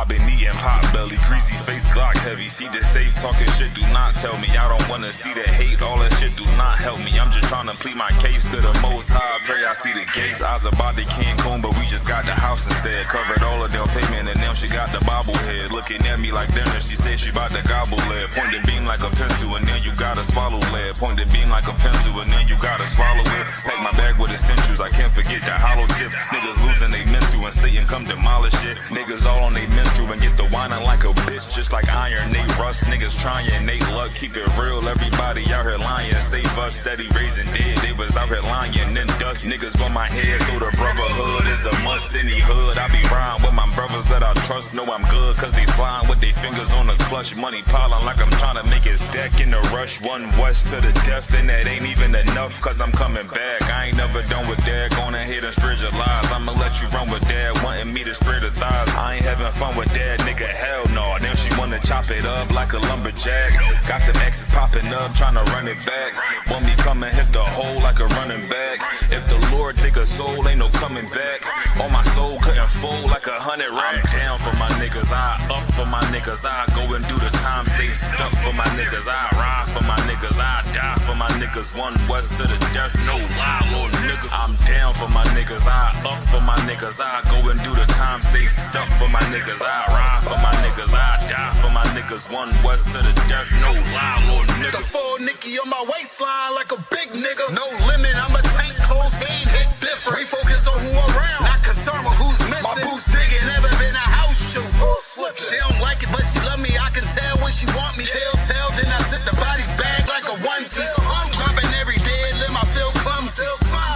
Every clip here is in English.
I've been eating pot belly, greasy face, Glock heavy. Feed the safe, talking shit, do not tell me. I don't wanna see that hate, all that shit do not help me. I'm just trying to plead my case to the most high. Pray I see the gates. I was about to Cancun, but we just got the house instead. Covered all of them payment and now she got the bobblehead. Looking at me like dinner, she said she about to gobble lead. Point the beam like a pencil and then you gotta swallow lead. Point the beam like a pencil and then you gotta swallow it. Pack my bag with essentials, I can't forget the hollow tip. Niggas losing they mental and Satan come demolish it. Niggas all on they menstrual and get the whining like a bitch. Just like iron, they rust. Niggas trying, they luck. Keep it real, everybody out here lying. Save us, steady raising dead. They was out here lying, then dust. Niggas on my head, so the brotherhood is a must. Any hood, I be riding with my brothers that I trust. Know I'm good, cause they slime with their fingers on the clutch. Money piling like I'm trying to make it stack in the rush. One west to the death, and that ain't even enough, cause I'm coming back. I ain't never done with that, going ahead and spread your lies. I'ma let you run with that, wanting me to spread the thighs. I ain't having fun with that, nigga, hell no. Then she wanna chop it up like a lumberjack. Got some exes popping up, trying to run it back. Want me come and hit the hole like a running back. If the Lord take a soul, ain't no coming back. On my soul couldn't fold like 100 racks. I'm down for my niggas, I up for my niggas. I go and do the time, stay stuck for my niggas. I ride for my niggas, I die for my niggas. One west to the death, no lie, little nigga. I'm down for my niggas, I up for my niggas. I go and do the time, stay stuck for my niggas. I ride for my niggas, I die for my niggas. One west to the death, no lie, little nigga. The full Nicky on my waistline like a big nigga. No limit, I'm a tank, close game, hit different. We focus on who around, not concerned with who's missing. My boots digging, never been a house shoe. She don't like it, but she love me. I can tell when she want me. Tell, then I sit the body bag like a onesie. I'm dropping every day, let my feel clumsy.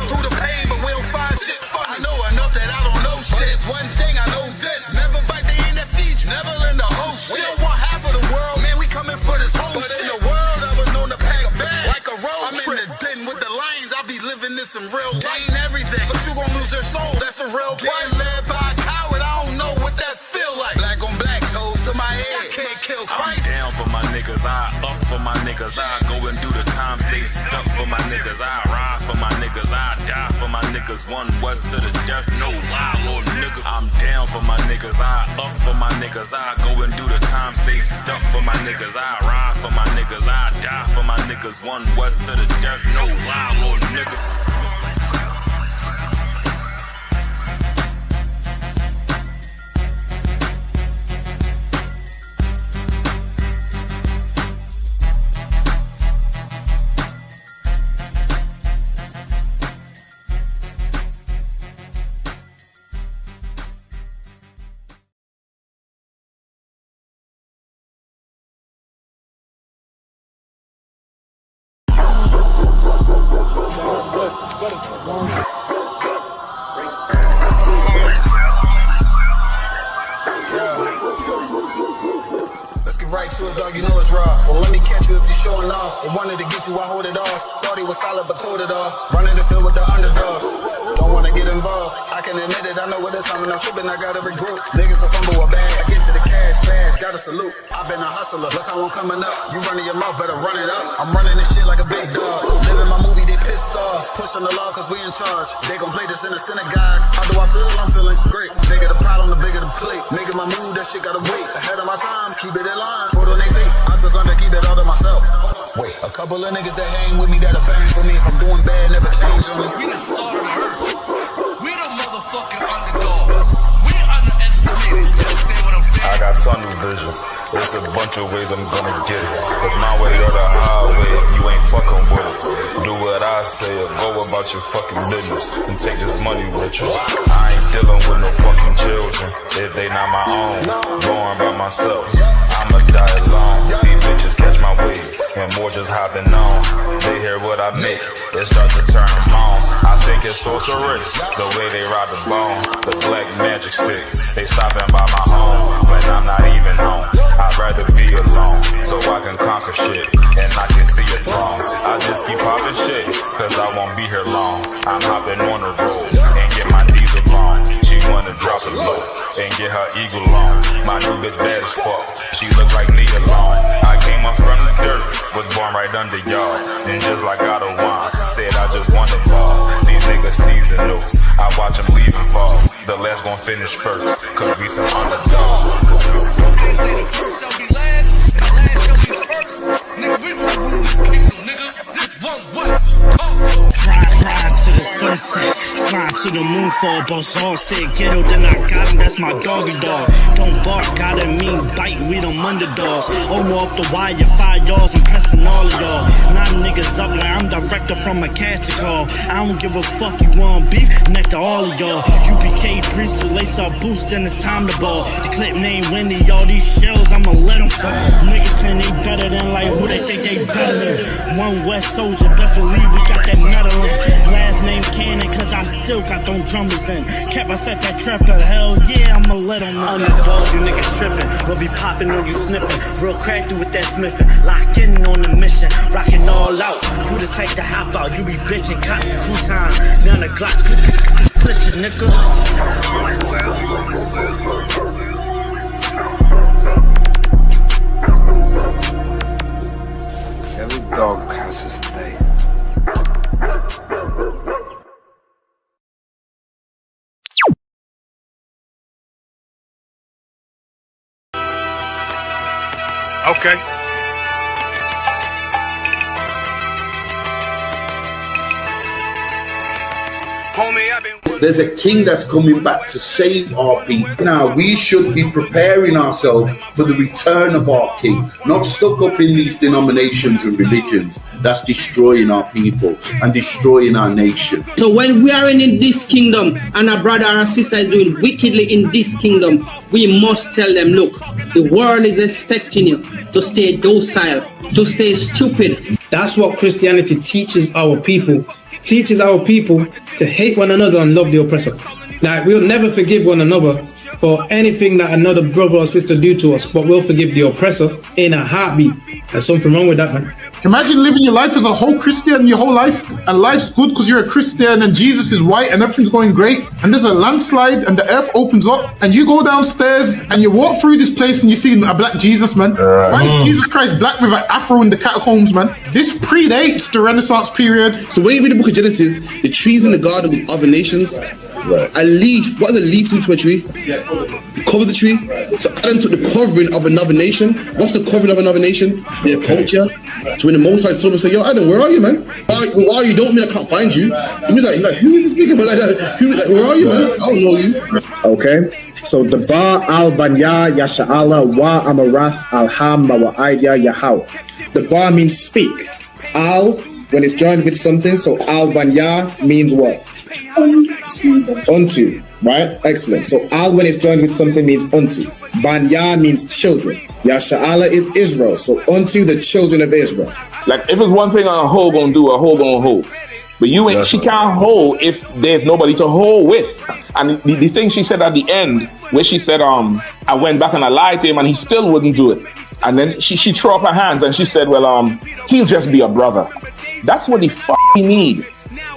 Through the pain, but we don't find shit funny. I know enough that I don't know shit. It's one thing I know this. Never bite the hand that feeds you. Never lend a whole shit. We don't want half of the world, man. We coming for this whole shit. But in the world, I was known to pack a bag like a road I'm trip. In the den with the lions. I be living this in real life. Ain't everything, but you gon' lose your soul. That's a real price. Led by a coward, I don't know what that feel like. Black on black, toes to my head. I can't kill Christ. I'm down for my niggas, I up for my niggas. I go and do the time, stay stuck for my niggas. I ride for my niggas, I die for my niggas. One west to the death, no lie, little nigga. I'm down for my niggas, I up for my niggas. I go and do the time, stay stuck for my niggas. I ride for my niggas, I die for my niggas. One west to the death, no lie, little nigga. Let's get right to it, dog. You know it's raw. Well, let me catch you if you're showing off. They wanted to get you, I hold it off. Thought he was solid, but told it off. Running the field with the underdogs. Don't wanna get involved. I can admit it, I know what it's. I'm not tripping, I gotta regroup. Niggas a fumble a bag. I get to the cash fast, gotta salute. I've been a hustler. Look how I'm coming up. You running your mouth, better run it up. I'm running this shit like a big dog. Living my movie, they pissed off. Pushing the law, cause we in charge. They gon' play this in the synagogues. How do I feel? I'm feeling great. Bigger the problem, the bigger the plate. Making my move, that shit gotta wait. Ahead of my time, keep it in line. Put on their face. I just learned to keep it all to myself. Wait, a couple of niggas that hang with me that'll bang for me. If I'm doing bad, never change on me. We the salt of the earth. We the motherfucking underdogs. We underestimated. You understand what I'm saying? I got tunnel vision. There's a bunch of ways I'm gonna get it. It's my way or the highway if you ain't fucking with it. Do what I say or go about your fucking business and take this money with you. I ain't dealing with no fucking children if they not my own. Going by myself, I'ma die alone. These bitches catch my wave and more just hopping on. They hear what I make, it starts to turn them on. I think it's sorcery, the way they ride the bone. The black magic stick, they stopping by my home when I'm not even home. I'd rather be alone, so I can conquer shit, and I can see it wrong. I just keep popping shit, cause I won't be here long. I'm hopping on the road, and get my knees along. She wanna drop it low, and get her eagle on. My new bitch bad as fuck, she look like me alone. I came up from the dirt, was born right under y'all. And just like God of wine, said I just want it all. These niggas nigga seasonal. I watch him leave and fall. The last gon' finish first, cause we some underdogs. I say the first shall be last, and the last shall be first. Nigga, we gon' rule this kingdom, nigga. This one West. Talk to him. Ride to the sunset, slide to the moon for a boss. All said ghetto, then I got him, that's my doggy dog. Don't bark, gotta mean bite, we them underdogs. Over off the wire, 5 yards, I'm pressing all of y'all. 9 niggas up like I'm director from a casting call. I don't give a fuck, you want beef, neck to all of y'all. UPK priest, lace up boost, then it's time to ball. The clip name Winnie, all these shells, I'ma let them fall. Niggas claim they better than like who they think they better than. One West soldier, best believe we got that medal in. Last name Cannon, cause I still got them drummers in. Kept us at that trap to hell, yeah, I'ma let them know. Underdogs, you niggas tripping. We'll be popping on you sniffing. Real crafty with that smithing. Lock in on the mission. Rockin' all out. You the type to hop out. You be bitchin', cop the crew time. Now the Glock, glitch it, nigga. Every dog has his day. Okay. Homie, I've been. There's a king that's coming back to save our people. Now, we should be preparing ourselves for the return of our king, not stuck up in these denominations and religions that's destroying our people and destroying our nation. So when we are in this kingdom and our brother or sister is doing wickedly in this kingdom, we must tell them, look, the world is expecting you to stay docile, to stay stupid. That's what Christianity teaches our people. Teaches our people to hate one another and love the oppressor. Like, we'll never forgive one another for anything that another brother or sister do to us, but we'll forgive the oppressor in a heartbeat. There's something wrong with that, man. Imagine living your life as a whole Christian your whole life, and life's good because you're a Christian and Jesus is white and everything's going great, and there's a landslide and the earth opens up and you go downstairs and you walk through this place and you see a black Jesus, man. Why is Jesus Christ black with an afro in the catacombs, man? This predates the Renaissance period. So when you read the book of Genesis, the trees in the garden with other nations, a leaf, what does a leaf do to a tree? Cover the tree. So Adam took the covering of another nation. What's the covering of another nation? Their culture. So when the Most High saw him, say, yo, Adam, where are you, man? Why are you? Don't mean I can't find you. It means like who is this nigga? But where are you, man? I don't know you. Okay. So the Ba al Banya Yasha'ala wa Amarath al Ham wa Idea Yahweh. The Ba means speak. Al, when it's joined with something, so al Banya means what? Unto, right? Excellent. So al when it's joined with something means unto. Banya means children. Yasha'ala is Israel. So unto the children of Israel. Like if it's one thing a hoe gonna do, a hoe gonna hold. But you ain't. She can't hold if there's nobody to hold with. And the thing she said at the end, where she said, I went back and I lied to him and he still wouldn't do it. And then she threw up her hands and she said, well, he'll just be a brother. That's what he need.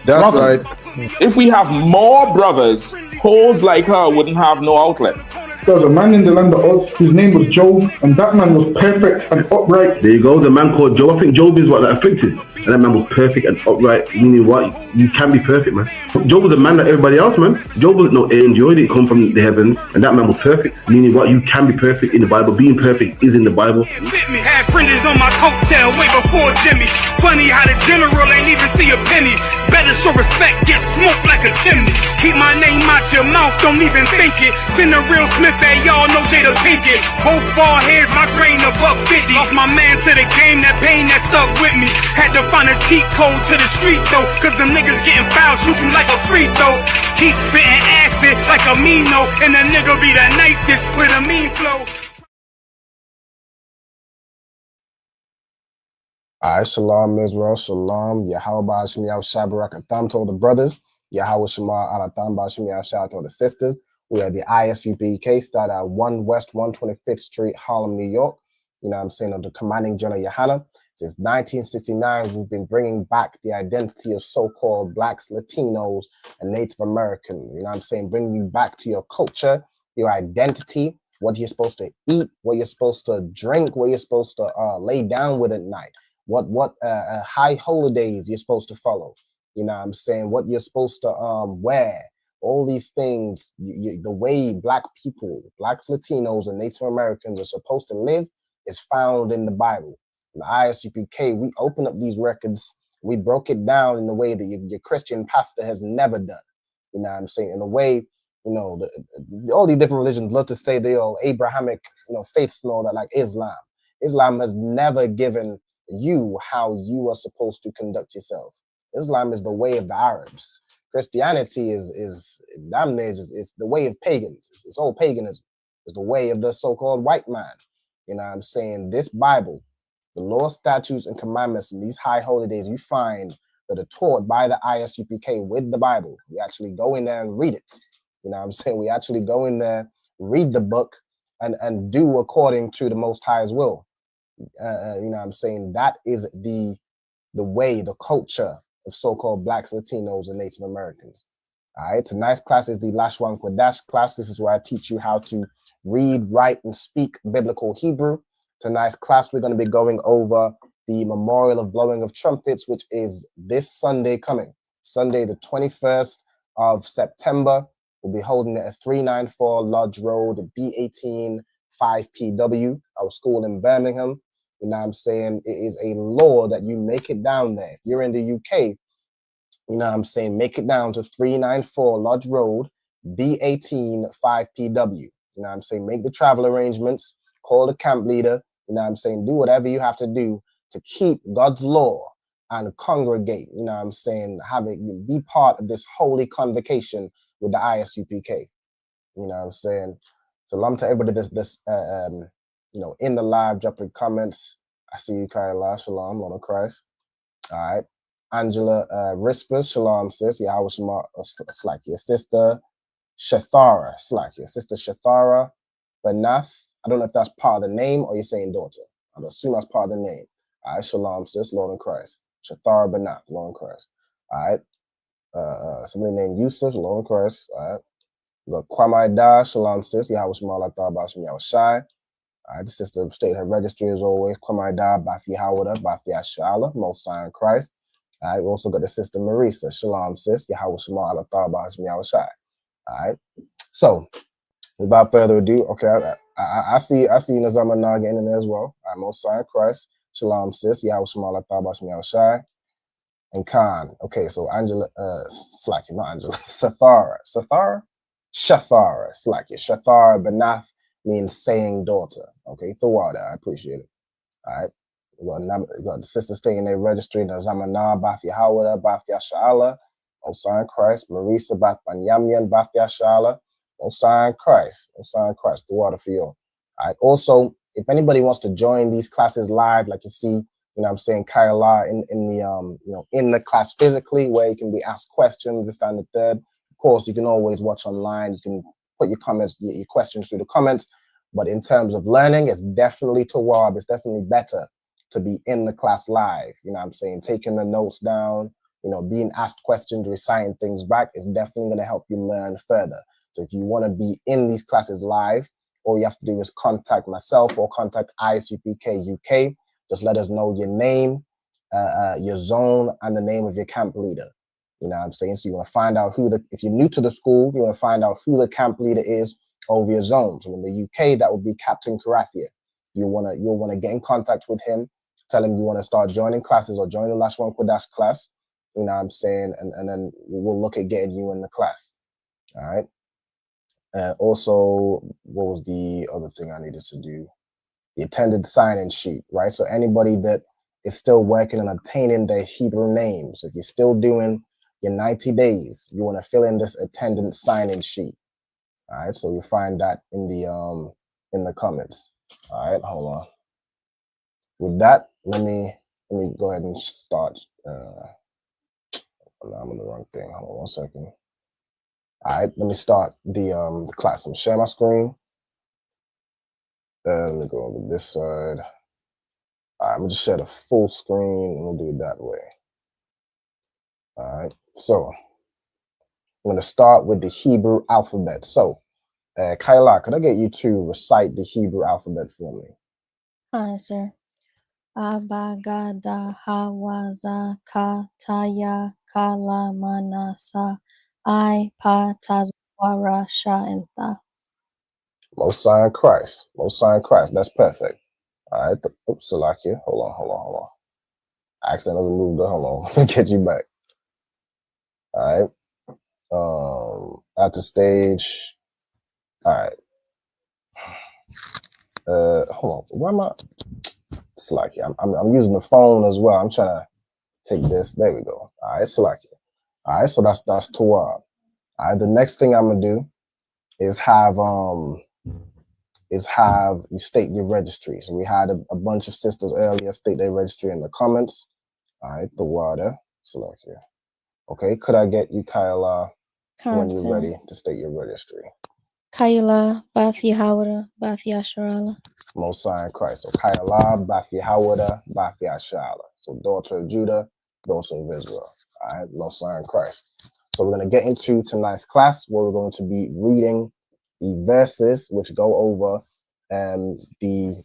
That's brothers. Right. If we have more brothers, hoes like her wouldn't have no outlet. There was a man in the land of Oz whose name was Job, and that man was perfect and upright. There you go, the man called Job. I think Job is what that afflicted. And that man was perfect and upright. Meaning what? You can be perfect, man. Job was a man like everybody else, man. Job wasn't no angel, he didn't come from the heavens. And that man was perfect. Meaning what? You can be perfect in the Bible. Being perfect is in the Bible. Had printers on my coattail way before Jimmy. Funny how the general ain't even see a penny. Better show respect, get smoked like a chimney. Keep my name out your mouth, don't even think it. Send a real Smith at y'all, know Jada Pinkett. Whole ball heads, my grain above 50. Lost my man to the game, that pain that stuck with me. Had to find a cheat code to the street though, cause the niggas getting foul, shoot you like a free throw. Keep spitting acid like a Mino, and the nigga be the nicest with a mean flow. Alright, shalom Israel, shalom, Yahweh Ba'ashim Yaw Shabarakatam to all the brothers, Yahweh Shema Alatam Ba'ashim Yaw Shah to all the sisters. We are the ISUPK, start at 1 West 125th Street, Harlem, New York. You know what I'm saying, of the commanding General Yohana. Since 1969, we've been bringing back the identity of so-called blacks, Latinos, and Native American. You know what I'm saying, bringing you back to your culture, your identity, what you're supposed to eat, what you're supposed to drink, what you're supposed to lay down with at night. What high holidays you're supposed to follow. You know what I'm saying? What you're supposed to wear, all these things, the way black people, blacks, Latinos, and Native Americans are supposed to live is found in the Bible. In the ISUPK, we open up these records, we broke it down in a way that your Christian pastor has never done. You know what I'm saying? In a way, you know, all these different religions love to say they're all Abrahamic, you know, faiths and all that, like Islam. Islam has never given you how you are supposed to conduct yourself. Islam is the way of the Arabs. Christianity is damn near is the way of pagans. It's all paganism. It's the way of the so-called white man. You know what I'm saying? This Bible, the laws, statutes, and commandments in these high holy days you find that are taught by the ISUPK with the Bible. We actually go in there and read it. You know what I'm saying? We actually go in there, read the book, and do according to the Most High's will. You know what I'm saying? That is the way, the culture of so-called blacks, Latinos, and Native Americans. All right, tonight's class is the Lashawan Qadash class. This is where I teach you how to read, write, and speak biblical Hebrew. Tonight's class, we're going to be going over the memorial of blowing of trumpets, which is this Sunday coming. Sunday, the 21st of September. We'll be holding it at 394 Lodge Road, B18 5PW, our school in Birmingham. You know what I'm saying? It is a law that you make it down there. If you're in the UK, you know what I'm saying, make it down to 394 Lodge Road, B18 5PW. You know what I'm saying? Make the travel arrangements, call the camp leader, you know what I'm saying? Do whatever you have to do to keep God's law and congregate, you know what I'm saying? Be part of this holy convocation with the ISUPK. You know what I'm saying? Shalom to everybody you know, in the live, dropping comments. I see you, Kyla. Shalom, Lord of Christ. All right. Angela Rispers, shalom, sis. Yahweh Shema, it's like your sister Shathara. It's like your sister Shathara Banath. I don't know if that's part of the name or you're saying daughter. I'm assuming that's part of the name. All right, shalom, sis, Lord in Christ. Shathara Banath, Lord in Christ. All right. Somebody named Yusuf, Lord in Christ. All right. We got Kwamai Da, shalom, sis. Yahweh Shema, Bashim Yahweh Shai. All right, the sister state her registry as always. Kwamai Da, Bathi Hawada, Bathi Ashala, Most High in Christ. All right, we also got the sister Marisa. Shalom, sis. Yahweh Shema Allah Ta'ala Yahweh Shai. All right. So, without further ado, okay, I see Nazama Na getting in there as well. All right, Most High in Christ. Shalom, sis. Yahweh Shema Allah Ta'ala Yahweh Shai. And Khan. Okay, so Angela, Slacky, not Angela. Shathara. Slacky. Shathara Banath means saying daughter. Okay, Thawada. I appreciate it. All right. We got the sister staying there registering the Zamana, Bathia Hawada, Bathia Shala, Osan Christ, Marisa, Bath Banyamian, Bathia Shala, Osan Christ, the water for you. All right. Also, if anybody wants to join these classes live, like you see, you know what I'm saying, Kyla in the you know, in the class physically, where you can be asked questions, this, that, and the third. Of course, you can always watch online. You can put your comments, your questions through the comments. But in terms of learning, it's definitely Tawab. It's definitely better to be in the class live, you know what I'm saying, taking the notes down, you know, being asked questions, reciting things back is definitely going to help you learn further. So if you want to be in these classes live, all you have to do is contact myself or contact ISUPK UK. Just let us know your name, your zone, and the name of your camp leader. You know what I'm saying? So you want to find out if you're new to the school, you want to find out who the camp leader is over your zone. So in the UK, that would be Captain Karathia. You'll want to get in contact with him. Tell him you want to start joining classes or join the Lashawan Qadash class, you know what I'm saying, and then we'll look at getting you in the class. All right. Also, what was the other thing I needed to do? The attended sign-in sheet, right? So anybody that is still working on obtaining their Hebrew names, so if you're still doing your 90 days, you want to fill in this attendance sign-in sheet. All right. So you'll find that in the comments. All right. Hold on. With that, let me go ahead and start. I'm on the wrong thing. Hold on 1 second. All right, let me start the class. I'm sharing my screen. Let me go over this side. All right, I'm gonna just share the full screen and we'll do it that way. All right, so I'm gonna start with the Hebrew alphabet. So, Kyla, could I get you to recite the Hebrew alphabet for me? Hi, sir. Abagada Hawaza Kataya Kalamanasa I Patazwarasha and Tha. Most High in Christ. Most High in Christ. That's perfect. All right. Oops, Salakia. Hold on. I accidentally removed the. Hold on. Let me get you back. All right. At the stage. All right. Hold on. Why am I? Salakia. I'm using the phone as well. I'm trying to take this. There we go. All right. Salakia. All right. So that's Torah. All right. The next thing I'm gonna do is have you state your registry. So we had a bunch of sisters earlier state their registry in the comments. All right, the water. Select here. Okay, could I get you, Kyla, when you're ready to state your registry? Kyla, Bath Yahawada, Bath Yasharala. Most High in Christ. So Kyla, Bath Yahawada, Bath Yasharala. So daughter of Judah, daughter of Israel. All right, Most High in Christ. So we're going to get into tonight's class where we're going to be reading the verses which go over the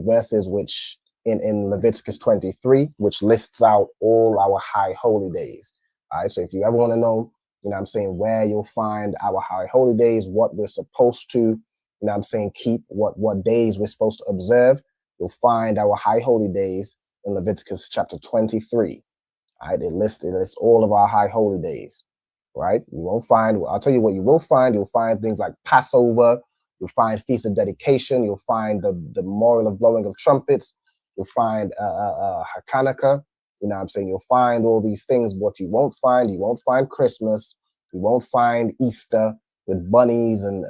verses which in Leviticus 23, which lists out all our high holy days. All right, so if you ever want to know, you know what I'm saying, where you'll find our high holy days, what we're supposed to, you know what I'm saying, keep, what days we're supposed to observe, you'll find our high holy days in Leviticus chapter 23. All right, it lists all of our high holy days, right? You won't find, I'll tell you what you will find. You'll find things like Passover. You'll find Feast of Dedication. You'll find the memorial of blowing of trumpets. You'll find Hanukkah. You know what I'm saying? You'll find all these things. What you won't find Christmas. You won't find Easter with bunnies and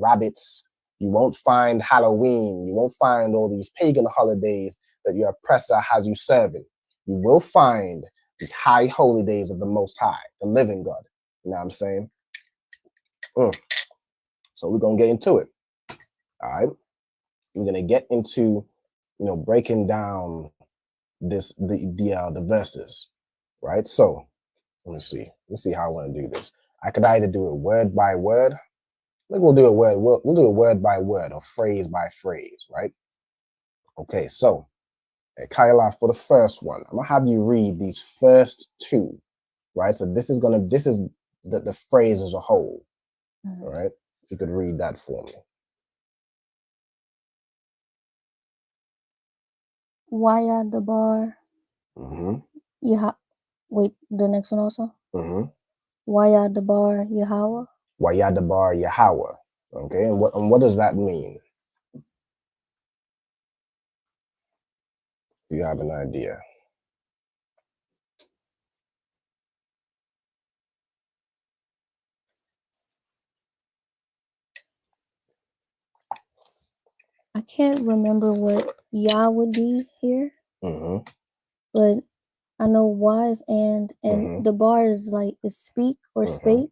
rabbits. You won't find Halloween. You won't find all these pagan holidays that your oppressor has you serving. You will find the high holy days of the Most High, the living God. You know what I'm saying? So we're going to get into it. All right. We're going to get into, breaking down the verses, right? So let me see how I want to do this. I could either do it word by word. I think we'll do it we'll do it word by word or phrase by phrase, right? Okay, so Kyla, for the first one, I'm gonna have you read these first two, right? So this is the phrase as a whole. All right. If you could read that for me. Waya the bar. Wait, the next one also. Waya the bar Yahweh. Waya the bar Yahweh. Okay, and what does that mean? Do you have an idea? I can't remember what Yah would be here, but I know wise and the bar is like is speak or spake.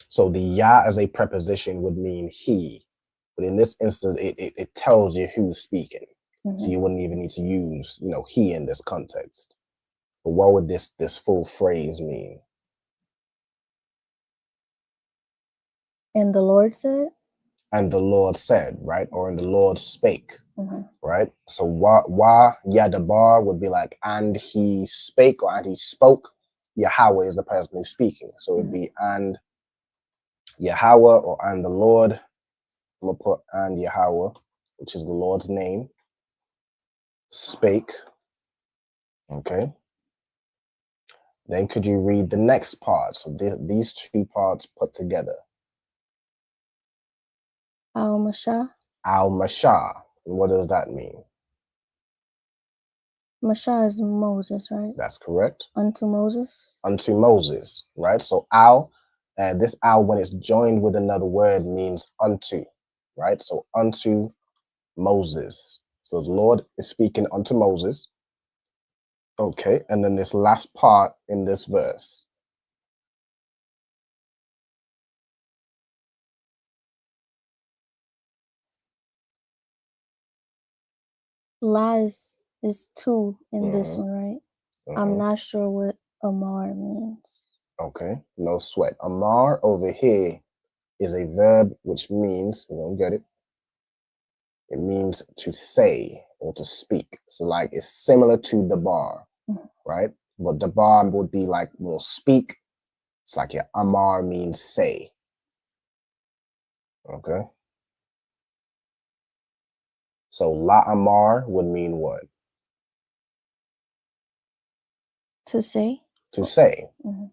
So the Yah as a preposition would mean he, but in this instance, it tells you who's speaking. So you wouldn't even need to use, he in this context. But what would this full phrase mean? And the Lord said? And the Lord said, right? Or and the Lord spake, right? So wa yadabar would be like, and he spake or and he spoke. Yahweh is the person who's speaking. So it'd be and Yahweh or and the Lord. I'm going to put and Yahweh, which is the Lord's name. Spake. Okay. Then could you read the next part? So these two parts put together. Al-Mashah. Al-Mashah. And what does that mean? Mashah is Moses, right? That's correct. Unto Moses. Unto Moses, right? So this al, when it's joined with another word, means unto, right? So unto Moses. So the Lord is speaking unto Moses. Okay, and then this last part in this verse. La is two in this one, right? I'm not sure what Amar means. Okay, no sweat. Amar over here is a verb which means, you don't get it. It means to say, or to speak. So like it's similar to dabar, right? But dabar would be like more speak. It's like your amar means say. Okay. So la amar would mean what? To say. To say,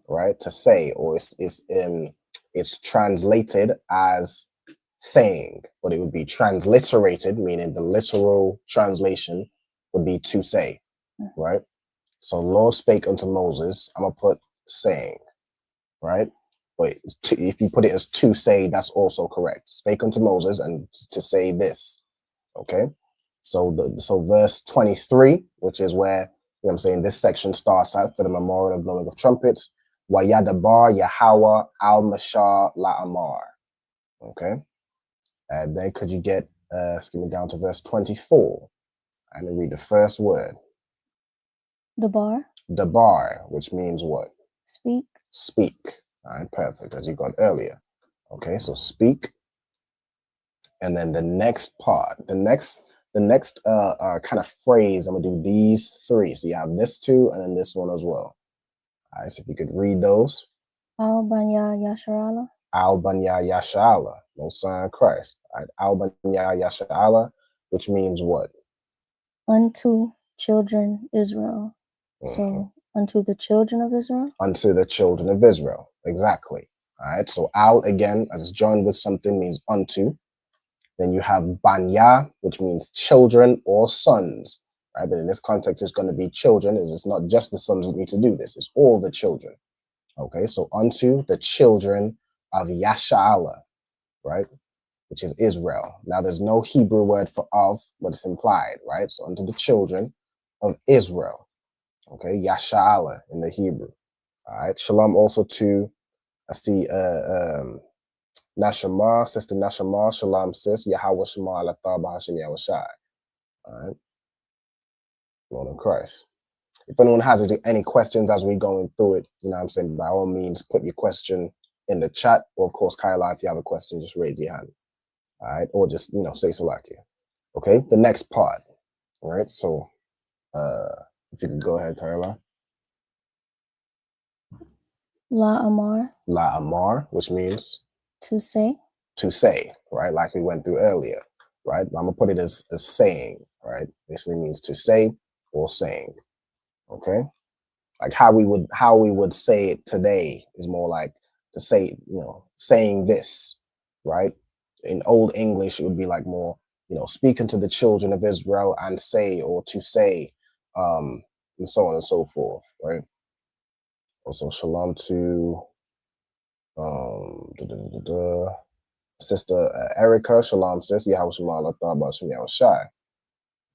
right? To say, or it's translated as saying, but it would be transliterated, meaning the literal translation would be to say, right? So Lord spake unto Moses, I'm gonna put saying, right? But if you put it as to say, that's also correct. Spake unto Moses and to say this, okay? So so verse 23, which is where, you know what I'm saying, this section starts out for the memorial of blowing of trumpets. Wayadabar Yahweh al-Mashar la-Amar. Okay? And then could you get, skimming down to verse 24, and read the first word. Dabar. Dabar, which means what? Speak. Speak. All right, perfect, as you got earlier. Okay, so speak. And then the next part, the next kind of phrase, I'm gonna do these three. So you have this two and then this one as well. All right, so if you could read those. Al Banya Yasharala. Al Banya Yashala, most sign of Christ. All right, Al Banya Yashala, which means what? Unto children Israel. So unto the children of Israel? Unto the children of Israel, exactly. All right, so al again, as joined with something, means unto. Then you have banya, which means children or sons, right? But in this context, it's going to be children. It's not just the sons that need to do this. It's all the children. Okay, so unto the children of Yasha'ala, right? Which is Israel. Now, there's no Hebrew word for of, but it's implied, right? So unto the children of Israel. Okay, Yasha'ala in the Hebrew. All right, shalom also to, I see, Nashama, Sister Nashama, Shalom sis, Yahweh Shema Alatha Bahashim Yahushai. All right. Lord of Christ. If anyone has any questions as we're going through it, you know what I'm saying, by all means, put your question in the chat. Or of course, Kyla, if you have a question, just raise your hand. All right. Or just, you know, say Salakia. Okay. The next part. All right. So if you could go ahead, Kyla. La Amar. La Amar, which means? To say. To say, right? Like we went through earlier, right? I'm gonna put it as saying, right? Basically means to say or saying. Okay. Like how we would say it today is more like to say, you know, saying this, right? In Old English, it would be like more, you know, speaking to the children of Israel and say, or to say, and so on and so forth, right? Also, shalom to Sister Erica, shalom sis, Yahweh Shema Alatha Bahashim Yahushai.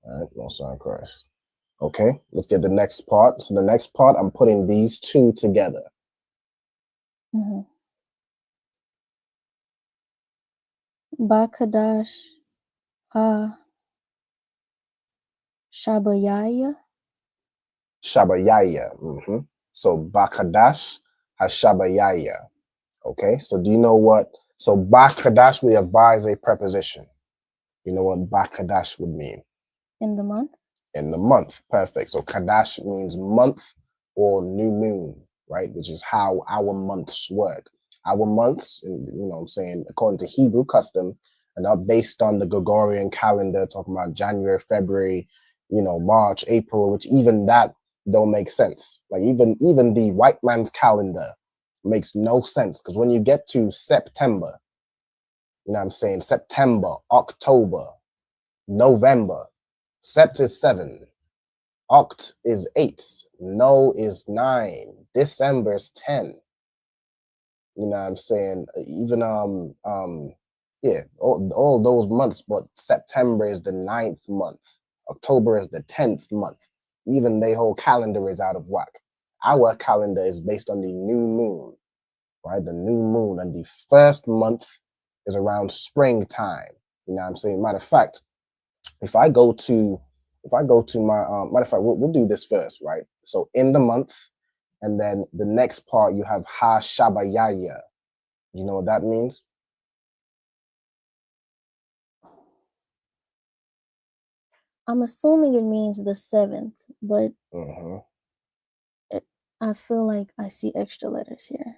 All right, most on Christ. Okay, let's get the next part. So the next part, I'm putting these two together. Bakadash ha Shabayaya. Shabayaya. So Bakadash Hashabayaya. Okay, so do you know what? So Bakadash, we have ba as a preposition. You know what Bakadash would mean? In the month. In the month, perfect. So Kadash means month or new moon, right? Which is how our months work. Our months, you know what I'm saying, according to Hebrew custom, and are based on the Gregorian calendar, talking about January, February, you know, March, April, which even that don't make sense. Like even the white man's calendar makes no sense, because when you get to September, you know what I'm saying, September, October, November, Sept is 7, Oct is 8, No is 9, December is 10. You know what I'm saying? Even yeah, all those months, but September is the 9th month, October is the 10th month. Even their whole calendar is out of whack. Our calendar is based on the new moon, right? The new moon, and the first month is around springtime. You know what I'm saying? Matter of fact, if I go to my matter of fact, we'll do this first, right? So in the month, and then the next part you have Ha Shabayaya. You know what that means? I'm assuming it means the 7th, but I feel like I see extra letters here.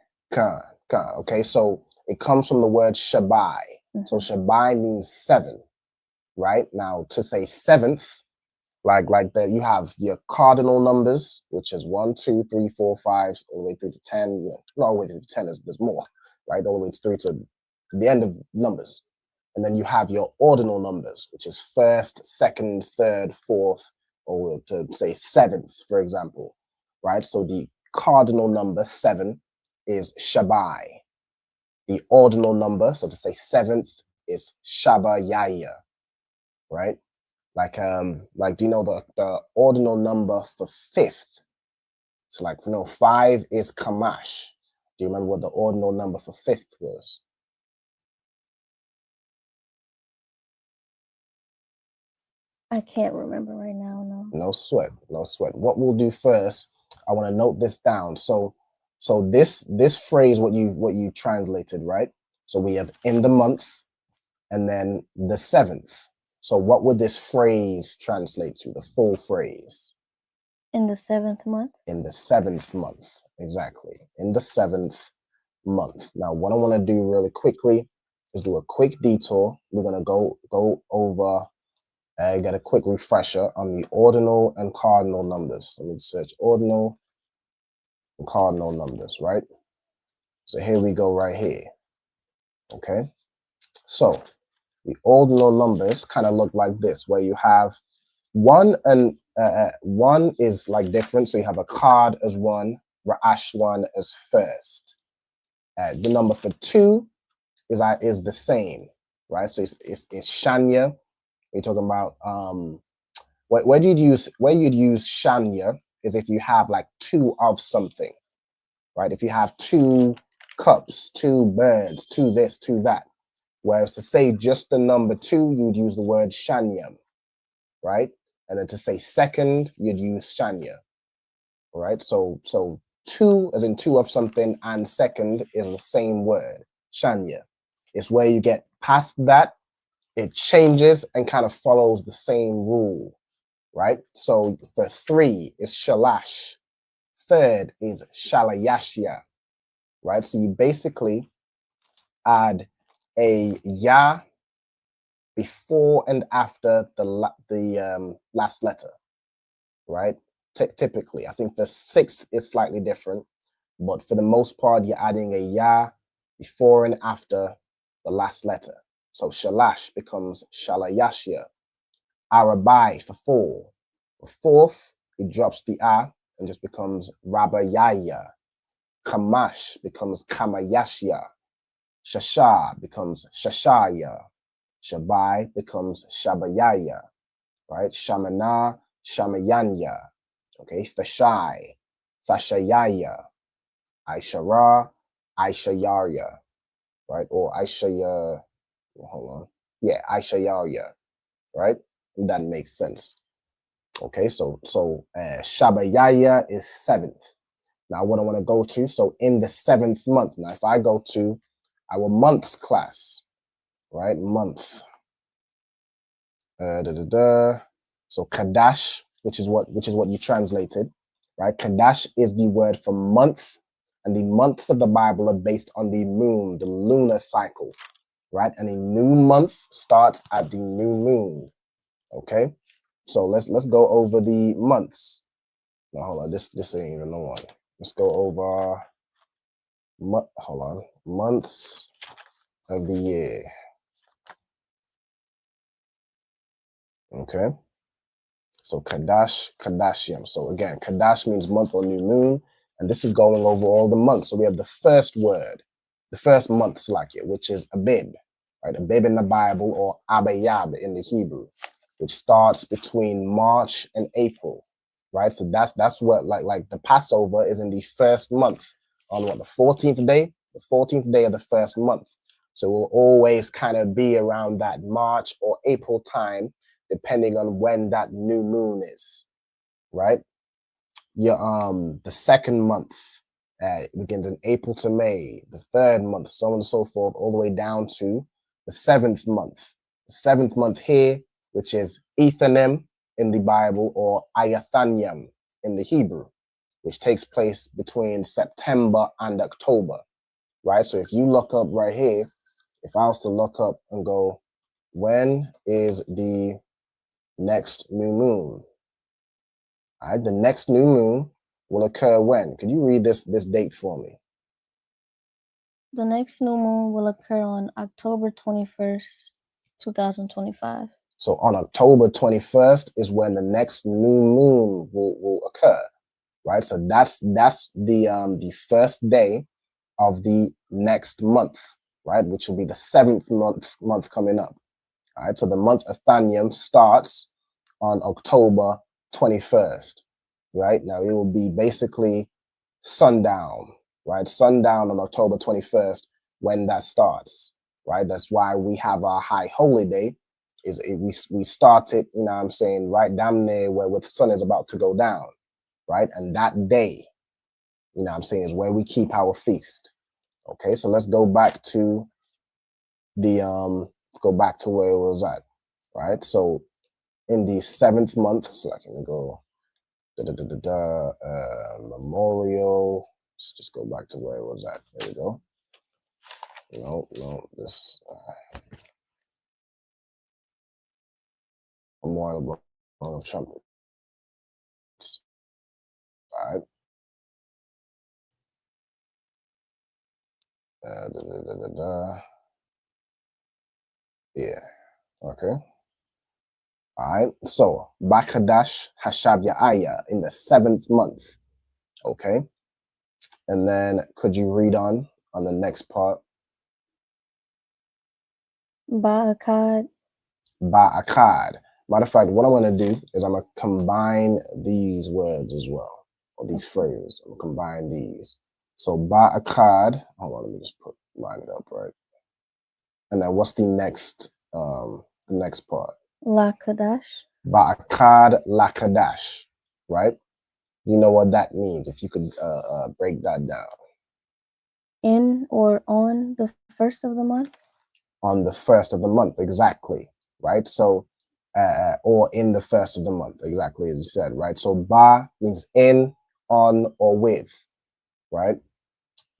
Okay, so it comes from the word Shabai. So Shabai means 7, right? Now to say 7th, like that, you have your cardinal numbers, which is 1, 2, 3, 4, 5, all the way through to 10. You know, not all the way through to 10, there's more, right? All the way through to the end of numbers. And then you have your ordinal numbers, which is 1st, 2nd, 3rd, 4th, or to say 7th, for example, right? So the cardinal number 7 is Shabai. The ordinal number, so to say 7th, is Shabayaya, right? Like do you know the ordinal number for 5th? So like, 5 is Kamash. Do you remember what the ordinal number for 5th was? I can't remember right now, no. No sweat. What we'll do first, I want to note this down. So this phrase, what you translated, right? So we have in the month and then the 7th. So what would this phrase translate to, the full phrase? In the 7th month? In the 7th month, exactly. In the 7th month. Now, what I want to do really quickly is do a quick detour. We're going to go over, get a quick refresher on the ordinal and cardinal numbers. Let me search ordinal and cardinal numbers, right? So here we go right here, okay? So the ordinal numbers kind of look like this, where you have 1 and 1 is like different. So you have a card as 1, Ra'ashwan as first. The number for 2 is the same, right? So it's Shanya. We're talking about where you'd use Shanya is if you have like 2 of something, right? If you have 2 cups, 2 birds, 2 this, 2 that. Whereas to say just the number 2, you'd use the word Shanyam, right? And then to say second, you'd use Shanya, right? So 2, as in 2 of something, and second is the same word, Shanya. It's where you get past that, it changes and kind of follows the same rule, right? So for 3 is Shalash, third is Shalayashya, right? So you basically add a ya before and after the last letter, right? Typically, I think the 6th is slightly different, but for the most part, you're adding a ya before and after the last letter. So Shalash becomes Shalayashya. Arabai for 4. For 4th, it drops the a and just becomes Rabayaya. Kamash becomes Kamayashya. Shasha becomes Shashaya. Shabai becomes Shabayaya, right? Shamana, Shamayanya, okay? Thashai, Thashayaya. Aishara, Aishayarya, right? Or Aishaya, hold on. Yeah, Aishayarya, right? That makes sense. Okay, so Shabayaya is 7th. Now what I want to go to, so in the 7th month, now if I go to our months class, right, month, so Qadash, which is what you translated, right? Qadash is the word for month, and the months of the Bible are based on the moon, the lunar cycle, right? And a new month starts at the new moon. Okay, so let's go over the months. No, hold on, this ain't even no one. Let's go over months of the year. Okay, so Kadashium. So again, Kadash means month or new moon, and this is going over all the months. So we have the first word, the first month Slakia, which is Abib, right? Abib in the Bible, or Abayab in the Hebrew, which starts between March and April, right? So that's what like the Passover is in the first month on what, the 14th day? The 14th day of the first month. So it will always kind of be around that March or April time, depending on when that new moon is, right? Your the second month begins in April to May, the 3rd month, so on and so forth, all the way down to the 7th month. The 7th month here, which is Ethanim, in the Bible, or Ayathanyam in the Hebrew, which takes place between September and October, right? So if you look up right here, if I was to look up and go, when is the next new moon? All right, the next new moon will occur when? Could you read this date for me? The next new moon will occur on October 21st, 2025. So on October 21st is when the next new moon will occur, right? So that's the first day of the next month, right? Which will be the 7th month coming up. All right, so the month of Thanyam starts on October 21st, right? Now it will be basically sundown, right? Sundown on October 21st when that starts, right? That's why we have our high holy day. We start it, you know what I'm saying, right down there where the sun is about to go down, right? And that day, you know what I'm saying, is where we keep our feast. Okay, so let's go back to the go back to where it was at, right? So in the 7th month, so I can go memorial. Let's just go back to where it was at. There we go. No, this memorial of Trumpets. All right. Yeah. Okay. All right, so Bakadash Hashabya Aya in the 7th month. Okay, and then could you read on the next part? Ba'akad. Ba'akad. Matter of fact, what I'm going to do is I'm going to combine these words as well, or these phrases. I'm going to combine these. So Ba'akad. Hold on, let me just line it up right. And then what's the next part? Lakadash. Ba'akad Lakadash, right? You know what that means, if you could break that down. In or on the 1st of the month? On the 1st of the month, exactly, right? So, or in the 1st of the month, exactly as you said, right? So ba means in, on, or with, right?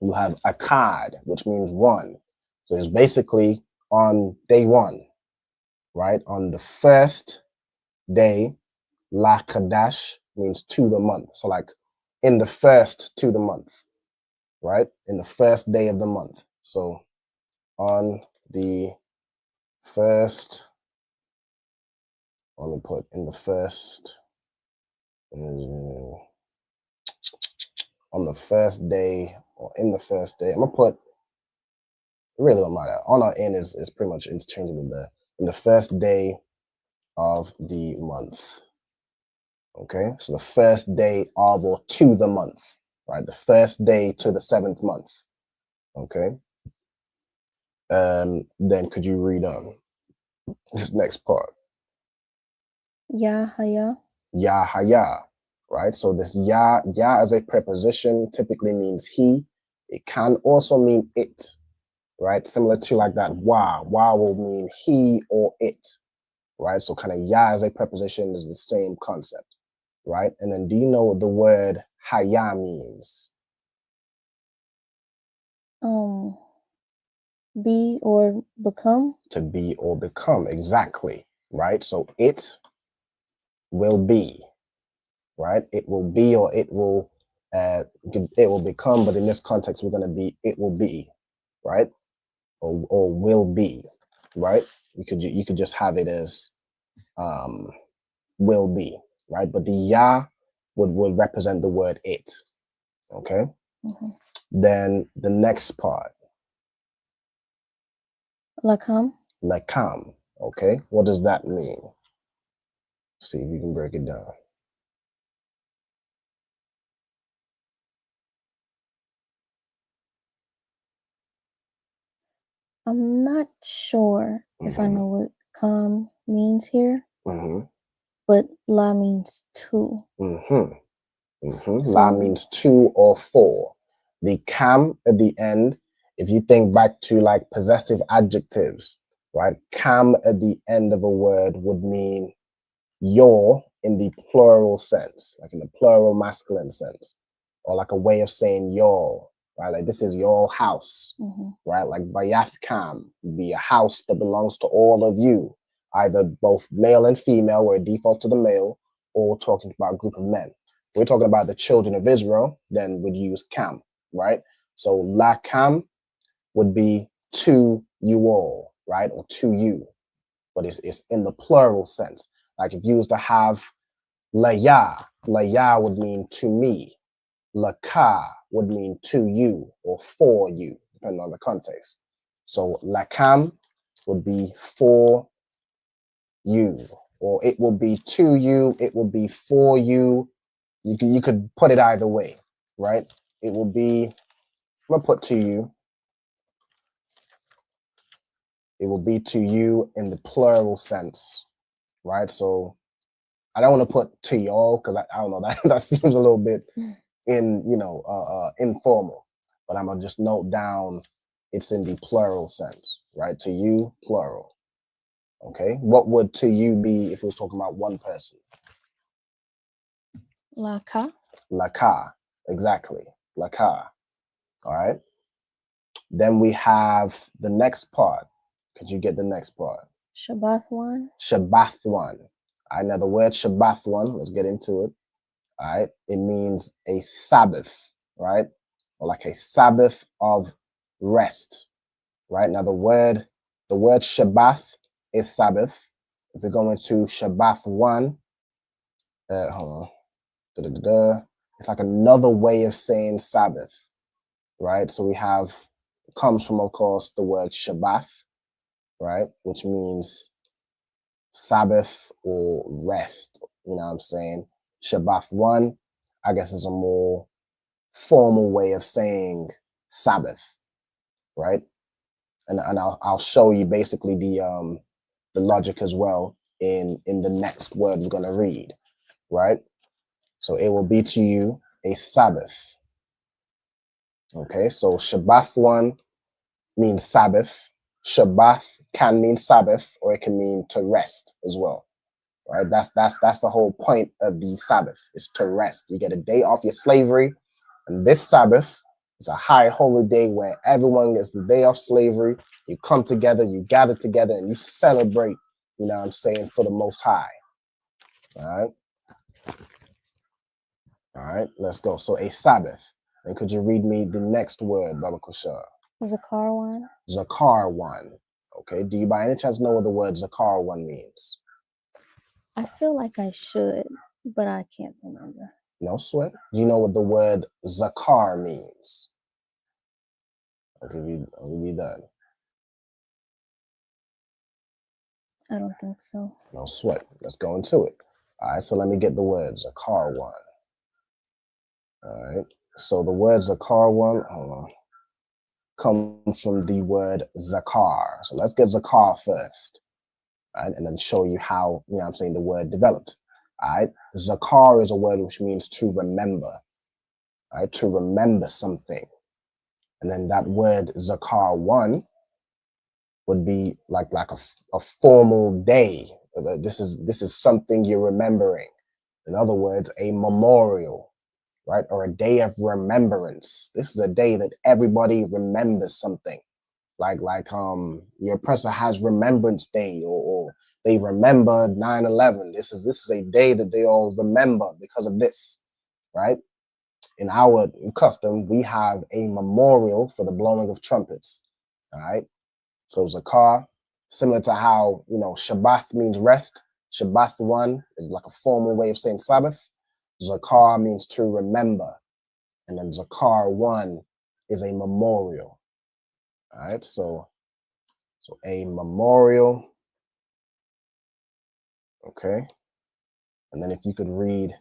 You have akad, which means one. So it's basically on day one, right? On the first day, la kadash means to the month. So like in the first to the month, right? In the first day of the month. So on the first, let me put in the first, on the first day or in the first day. I'm gonna put, it really don't matter. On or in is pretty much interchangeable there. In the first day of the month. Okay, so the first day of or to the month, right? The first day to the 7th month. Okay. Then could you read on this next part? Yahaya. Yahaya, right? So this ya as a preposition typically means he. It can also mean it, right? Similar to like that wa. Wa will mean he or it, right? So kind of ya as a preposition is the same concept, right? And then do you know what the word haya means? Be or become. To be or become, exactly, right? So it will be, right? It will be, or it will become, but in this context, we're going to be, it will be, right? Or will be, right? You could just have it as will be, right? But the ya would represent the word it, okay? Mm-hmm. Then the next part. Lakam. Lakam, okay? What does that mean? See if you can break it down. I'm not sure if I know what kam means here, but la means two. La means two or four. The kam at the end, if you think back to like possessive adjectives, right? Kam at the end of a word would mean your in the plural sense, like in the plural masculine sense, or like a way of saying y'all, right? Like this is your house, right? Like Bayath Kam would be a house that belongs to all of you, either both male and female, where it defaults to the male, or talking about a group of men. If we're talking about the children of Israel, then we'd use Kam, right? So La Kam would be to you all, right? Or to you, but it's in the plural sense. Like if you was to have La Ya would mean to me. La Ka would mean to you or for you, depending on the context. So La Kam would be for you, or it will be to you, it will be for you. You could put it either way, right? It will be, I'm gonna put to you. It will be to you in the plural sense, right? So I don't want to put to y'all because I don't know, that seems a little bit informal, but I'm gonna just note down it's in the plural sense, right? To you, plural. Okay, what would to you be if we was talking about one person? La Ka. La Ka, exactly. La Ka. All right. Then we have the next part. Could you get the next part? Shabbathwan. Shabbathwan. All right, now the word Shabbathwan, let's get into it. All right, it means a Sabbath, right? Or like a Sabbath of rest, right? Now the word Shabbath is Sabbath. If we go into Shabbathwan, hold on, it's like another way of saying Sabbath, right? So we have, it comes from, of course, the word Shabbath, right? Which means Sabbath or rest, you know what I'm saying? Shabbathwan, I guess, is a more formal way of saying Sabbath, right? And I'll show you basically the logic as well in the next word we're gonna read, right? So it will be to you a Sabbath. Okay, so Shabbathwan means Sabbath. Shabbath can mean Sabbath, or it can mean to rest as well. Right? That's the whole point of the Sabbath, is to rest. You get a day off your slavery, and this Sabbath is a high holy day where everyone gets the day off slavery. You come together, you gather together, and you celebrate, you know what I'm saying, for the Most High. All right. All right, let's go. So a Sabbath. And could you read me the next word, Baba Kushar? Zakarwan. Zakarwan. Okay, do you by any chance know what the word Zakarwan means? I feel like I should, but I can't remember. No sweat. Do you know what the word Zakar means? I'll give you that. I don't think so. No sweat. Let's go into it. All right, so let me get the word Zakarwan. All right, so the word Zakarwan, hold on, comes from the word Zakar. So let's get Zakar first, right? And then show you how, you know what I'm saying, the word developed. All right, Zakar is a word which means to remember, right? To remember something. And then that word Zakar one would be like a formal day. This is something you're remembering. In other words, a memorial, right? Or a day of remembrance. This is a day that everybody remembers something. Like your oppressor has Remembrance Day, or they remember 9/11. This is a day that they all remember because of this, right? In our custom, we have a memorial for the blowing of trumpets. All right. So Zakar, similar to how, you know, Shabbath means rest. Shabbath one is like a formal way of saying Sabbath. Zakar means to remember. And then Zakar one is a memorial. All right. So a memorial. Okay. And then if you could read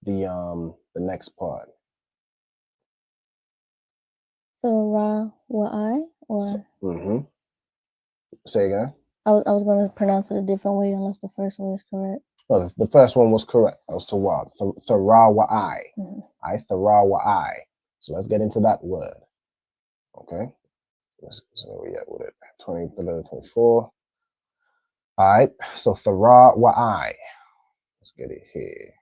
the next part. Thara Wa'ai, or Say again. I was going to pronounce it a different way unless the first way is correct. No, the first one was correct. That was Tawab. Thara Wa'ai. I Thara Wa'ai. So let's get into that word. Okay. So where we at with it? 23, 24. All right. So Thara Wa'ai. Let's get it here.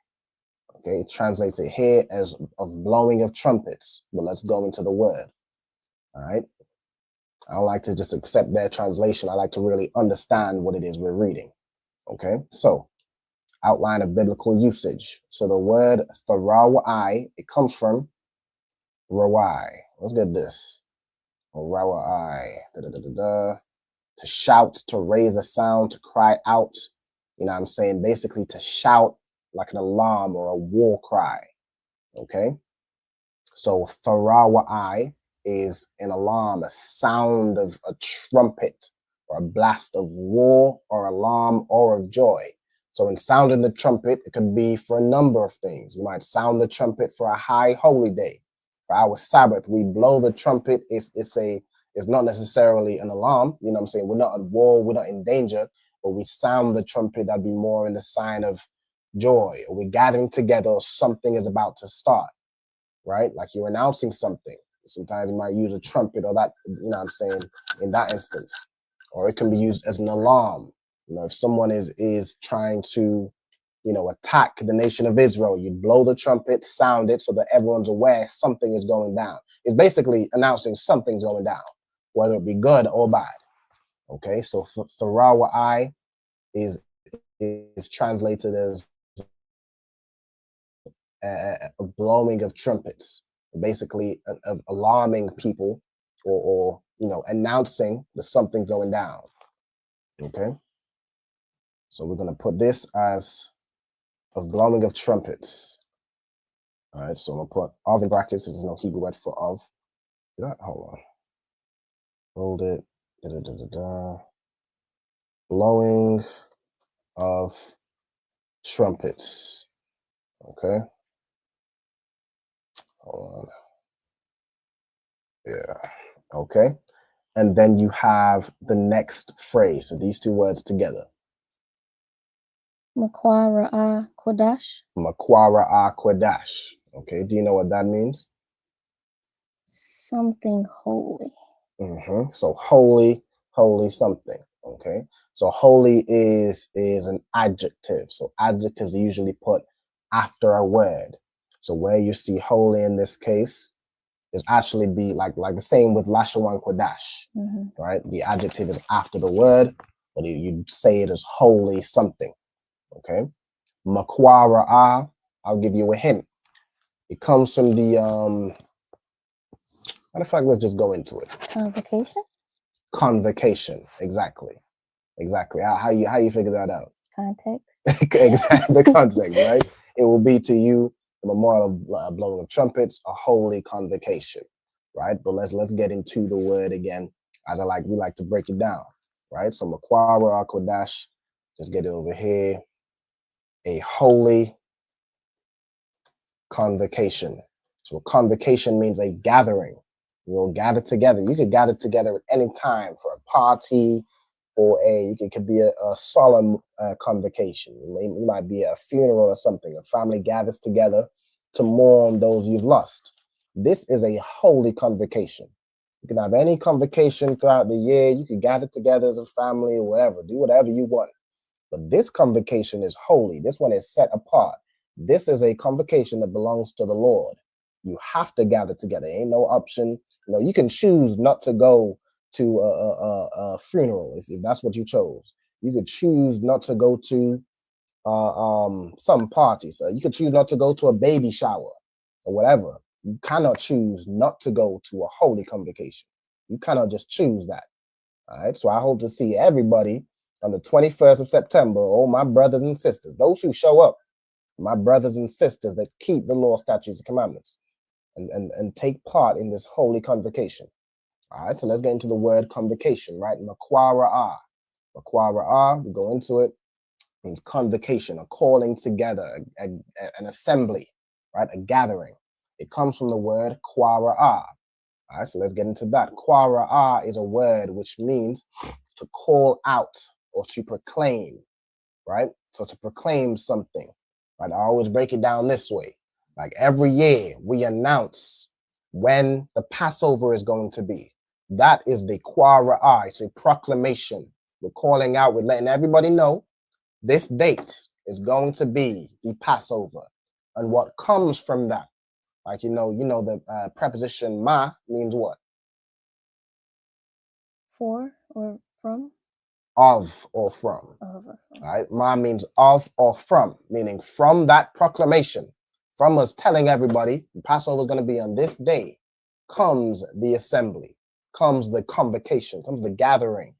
Okay, it translates it here as of blowing of trumpets. But let's go into the word. All right. I don't like to just accept their translation. I like to really understand what it is we're reading. Okay, so outline of biblical usage. So the word Tharawai, it comes from Rawai. Let's get this. Rawai. To shout, to raise a sound, to cry out. You know what I'm saying? Basically to shout like an alarm or a war cry. Okay? So Tharawai is an alarm, a sound of a trumpet or a blast of war or alarm or of joy. So in sounding the trumpet, it could be for a number of things. You might sound the trumpet for a high holy day. For our Sabbath, we blow the trumpet. It's not necessarily an alarm. You know what I'm saying? We're not at war. We're not in danger. But we sound the trumpet, that'd be more in the sign of joy. Or we're gathering together, or something is about to start, right? Like you're announcing something. Sometimes you might use a trumpet or that, you know what I'm saying, in that instance. Or it can be used as an alarm. You know, if someone is trying to, you know, attack the nation of Israel, you blow the trumpet, sound it so that everyone's aware something is going down. It's basically announcing something's going down, whether it be good or bad. Okay, so Tharawai is translated as a blowing of trumpets, basically of alarming people or you know, announcing that something's going down. Okay, so we're going to put this as of blowing of trumpets. All right, so I'm going to put of in brackets. There's no Hebrew word for of. Hold on. Hold it. Blowing of trumpets. Okay. Hold on. Yeah. Okay. And then you have the next phrase. So these two words together. Makwara Qadash. Makwara Qadash. Okay. Do you know what that means? Something holy. So holy something. Okay. So holy is an adjective. So adjectives are usually put after a word. So where you see holy in this case is actually be like the same with Lashawan Qadash, right? The adjective is after the word, but you say it as holy something. Okay. Makwara, I'll give you a hint. It comes from the matter of fact, let's just go into it. Convocation. Convocation, exactly. How you figure that out? Context. Exactly, the context, right? It will be to you the memorial blowing of trumpets, a holy convocation, right? But let's get into the word again, as we like to break it down, right? So Makwara Qadash, just get it over here. A holy convocation. So a convocation means a gathering. We'll gather together. You could gather together at any time for a party, or it could be a solemn convocation. It might be a funeral or something. A family gathers together to mourn those you've lost. This is a holy convocation. You can have any convocation throughout the year. You can gather together as a family or whatever. Do whatever you want. But this convocation is holy. This one is set apart. This is a convocation that belongs to the Lord. You have to gather together. Ain't no option. You know, you can choose not to go to a funeral if that's what you chose. You could choose not to go to some parties. You could choose not to go to a baby shower or whatever. You cannot choose not to go to a holy convocation. You cannot just choose that. All right. So I hope to see everybody on the 21st of September. Oh, my brothers and sisters, those who show up, my brothers and sisters that keep the law, statutes, and commandments, and take part in this holy convocation. All right, so let's get into the word convocation, right? Makwara. We go into it. It means convocation, a calling together, an assembly, right? A gathering. It comes from the word kwara. All right, so let's get into that. Kwara is a word which means to call out or to proclaim, right? So to proclaim something, right? I always break it down this way. Like every year we announce when the Passover is going to be. That is the Kwara. It's a proclamation. We're calling out, we're letting everybody know this date is going to be the Passover. And what comes from that, like, you know, the preposition ma means what? For or from? Of or from. Of or from. All right, ma means of or from, meaning from that proclamation, from us telling everybody Passover is going to be on this day, comes the assembly, comes the convocation, comes the gathering,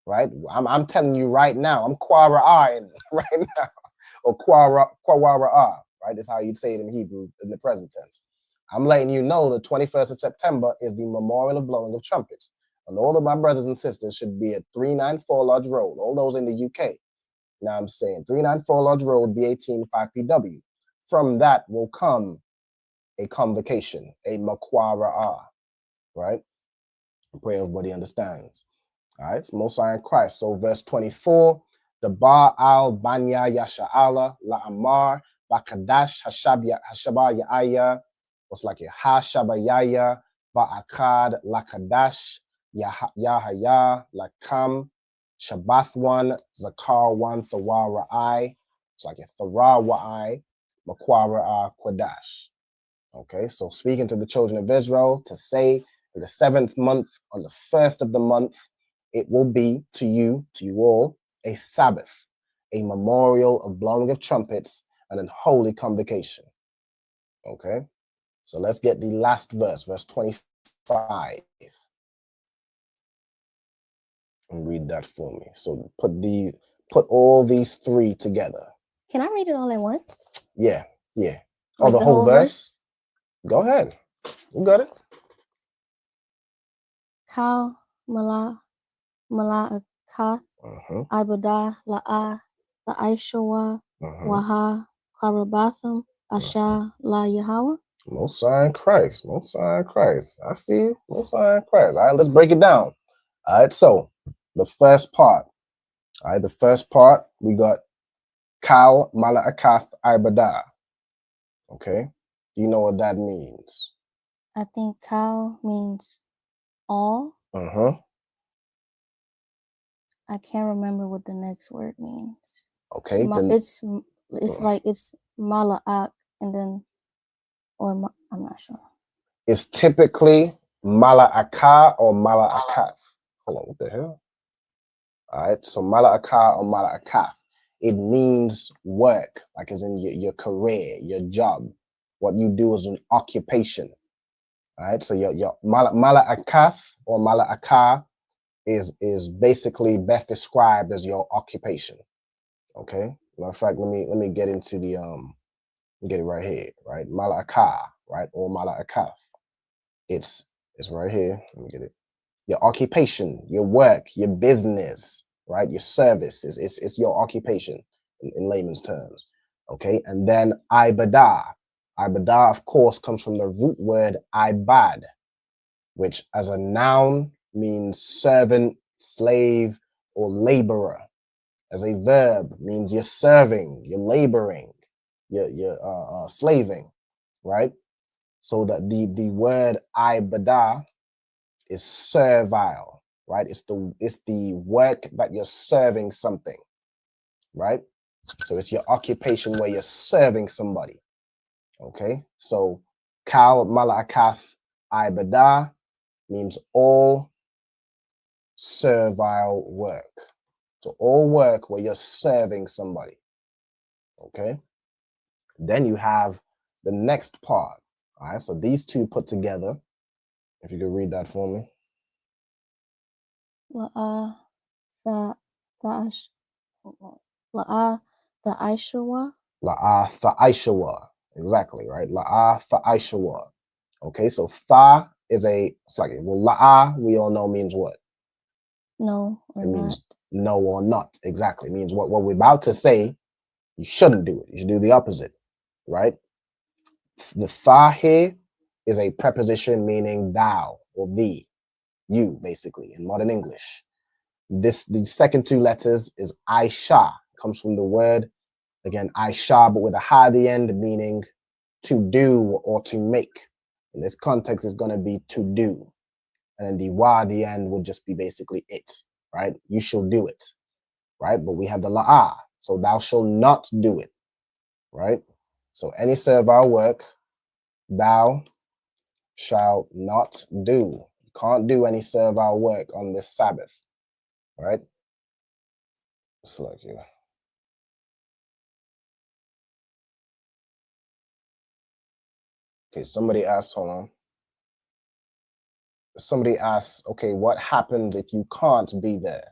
right? I'm telling you right now, I'm Kwara'in right now, or Kwawara'ah, right? That's how you'd say it in Hebrew in the present tense. I'm letting you know the 21st of September is the memorial of blowing of trumpets. And all of my brothers and sisters should be at 394 Lodge Road, all those in the UK. Now I'm saying 394 Lodge Road, B18 5PW. From that will come a convocation, a Makwara'ah, right? I pray everybody understands. All right, it's Most High in Christ. So verse 24, the Ba'al Banya Yasha'ala La'amar Ba'kadash Hashaba Ya'aya, what's like it, Hashabayaya Ba'akad La'kadash Yahaya La'kam Shabbath 1, Zakar 1, Thawara'ai. It's like a Tharawa'ai, Makwara'a Qadash. Okay, so speaking to the children of Israel to say in the 7th month, on the 1st of the month, it will be to you all, a Sabbath, a memorial of blowing of trumpets and an holy convocation. Okay, so let's get the last verse, verse 25. And read that for me. So put all these three together. Can I read it all at once? Yeah. Like the whole verse? Go ahead. You got it. Kal Mala'akath Ibadah La'ishawa Waha Karabatham Asha La Yahweh. Most High in Christ. Most High in Christ. I see you. Most High in Christ. All right, let's break it down. All right, so the first part. All right, the first part, we got Kal Mala'akath Ibadah. Okay. Do you know what that means? I think Kal means all. I can't remember what the next word means. Okay. It's like it's Mala'ak and then, I'm not sure. It's typically Mala'akah or Mala'akath. Hold on, what the hell? All right, so Mala'akah or Mala'akath. It means work, like as in your career, your job, what you do as an occupation. All right, so your Mala'akath or Mala'akah is basically best described as your occupation. Okay, matter of fact, let me get into the get it right here, right? Mala'akah, right, or Mala'akath. It's right here. Let me get it. Your occupation, your work, your business, right? Your service it's your occupation in layman's terms. Okay, and then Ibadah. Ibadah, of course, comes from the root word ibad, which as a noun means servant, slave, or laborer. As a verb means you're serving, you're laboring, you're slaving, right? So that the word ibadah is servile, right? It's the work that you're serving something, right? So it's your occupation where you're serving somebody. Okay, so Kal Mala'akath Ibadah means all servile work. So all work where you're serving somebody. Okay, then you have the next part. All right, so these two put together, if you could read that for me. La'ah Tha'ishawa. Exactly, right? La'ah Tha'ishawa. Okay, so Tha is it's like, well, La'ah, we all know means what? No or it means not. No or not. Exactly. It means what we're about to say, you shouldn't do it. You should do the opposite, right? The Tha here is a preposition meaning thou or thee, you, basically, in modern English. The second two letters is Aisha, comes from the word, again, Aisha, but with a ha at the end, meaning to do or to make. In this context, is going to be to do. And then the wa at the end would just be basically it, right? You shall do it, right? But we have the la'ah. So thou shalt not do it, right? So any servile work thou shalt not do. You can't do any servile work on this Sabbath, right? Select you. Okay, somebody asked, hold on. Somebody asked, okay, what happens if you can't be there?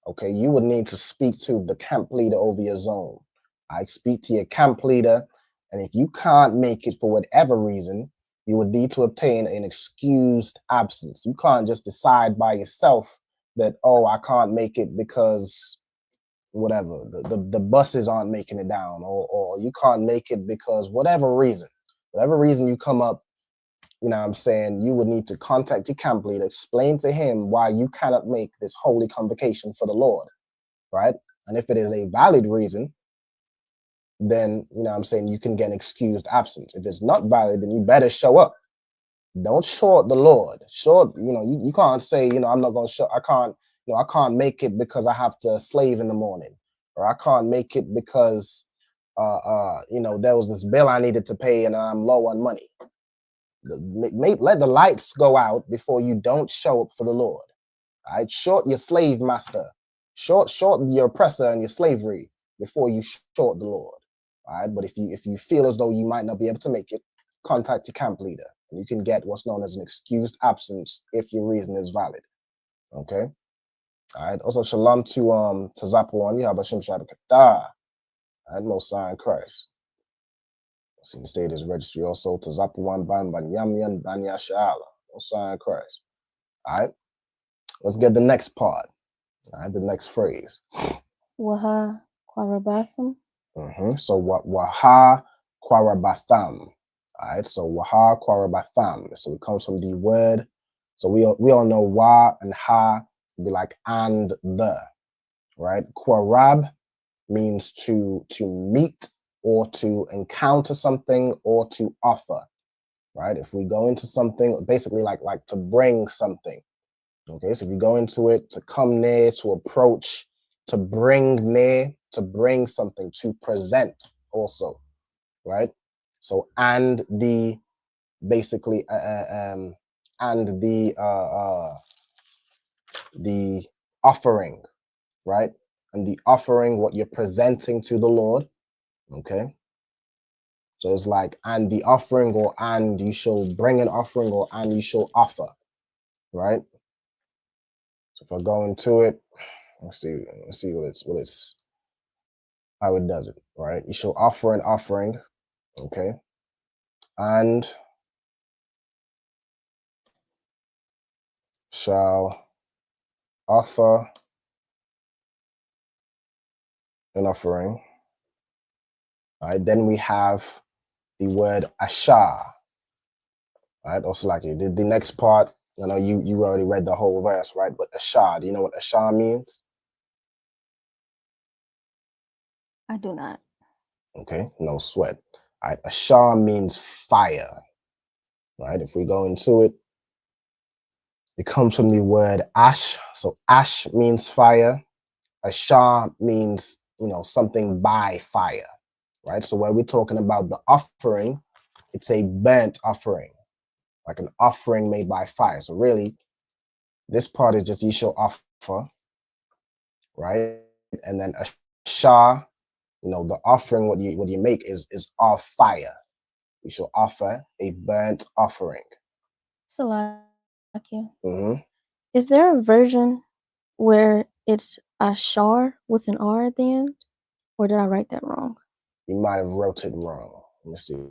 Okay, you would need to speak to the camp leader over your zone. I speak to your camp leader, and if you can't make it for whatever reason, you would need to obtain an excused absence. You can't just decide by yourself that, oh, I can't make it because whatever, the buses aren't making it down, or you can't make it because whatever reason you come up, you know what I'm saying, you would need to contact your camp leader, explain to him why you cannot make this holy convocation for the Lord, right? And if it is a valid reason, then, you know what I'm saying, you can get an excused absence. If it's not valid, then you better show up. Don't short the Lord. Short, you know, you can't say, you know, I'm not going to show, I can't make it because I have to slave in the morning, or I can't make it because, you know, there was this bill I needed to pay and I'm low on money. Let the lights go out before you don't show up for the Lord. All right, short your slave master, short your oppressor and your slavery before you short the Lord. All right, but if you feel as though you might not be able to make it, contact your camp leader, and you can get what's known as an excused absence if your reason is valid. Okay. All right. Also, shalom to Zapuan, Yabashim Shabakata. All right, Most High in Christ. See the status registry also to Zapuan Ban Banyamyan Banya Shala. Most High in Christ. All right. Let's get the next part. All right, the next phrase. Waha Kwarabatham. So Waha Kwarabatham. All right, so Waha Kwarabatham. So it comes from the word. So we all know Wa and Ha be like and the, right? Kwarab means to meet or to encounter something or to offer, right? If we go into something, basically like to bring something. Okay, so if you go into it, to come near, to approach, to bring near, to bring something, to present also, right? So and the basically and the offering, right? And the offering, what you're presenting to the Lord, okay? So it's like and the offering, or and you shall bring an offering, or and you shall offer, right? So if I go into it, let's see how it does it, right? You shall offer an offering, okay, and shall offer an offering. All right, then we have the word ashar. All right, also like the next part, I know you already read the whole verse, right? But ashar, do you know what ashar means? I do not. Okay, no sweat. All right, ashar means fire, right? If we go into it, it comes from the word ash. So ash means fire. Ashar means, you know, something by fire, right? So when we're talking about the offering, it's a burnt offering, like an offering made by fire. So really, this part is just you shall offer, right? And then ashar, you know, the offering, what you make is of fire. You shall offer a burnt offering. Salakia. Is there a version where it's Ashar with an R at the end? Or did I write that wrong? You might have wrote it wrong. Let me see.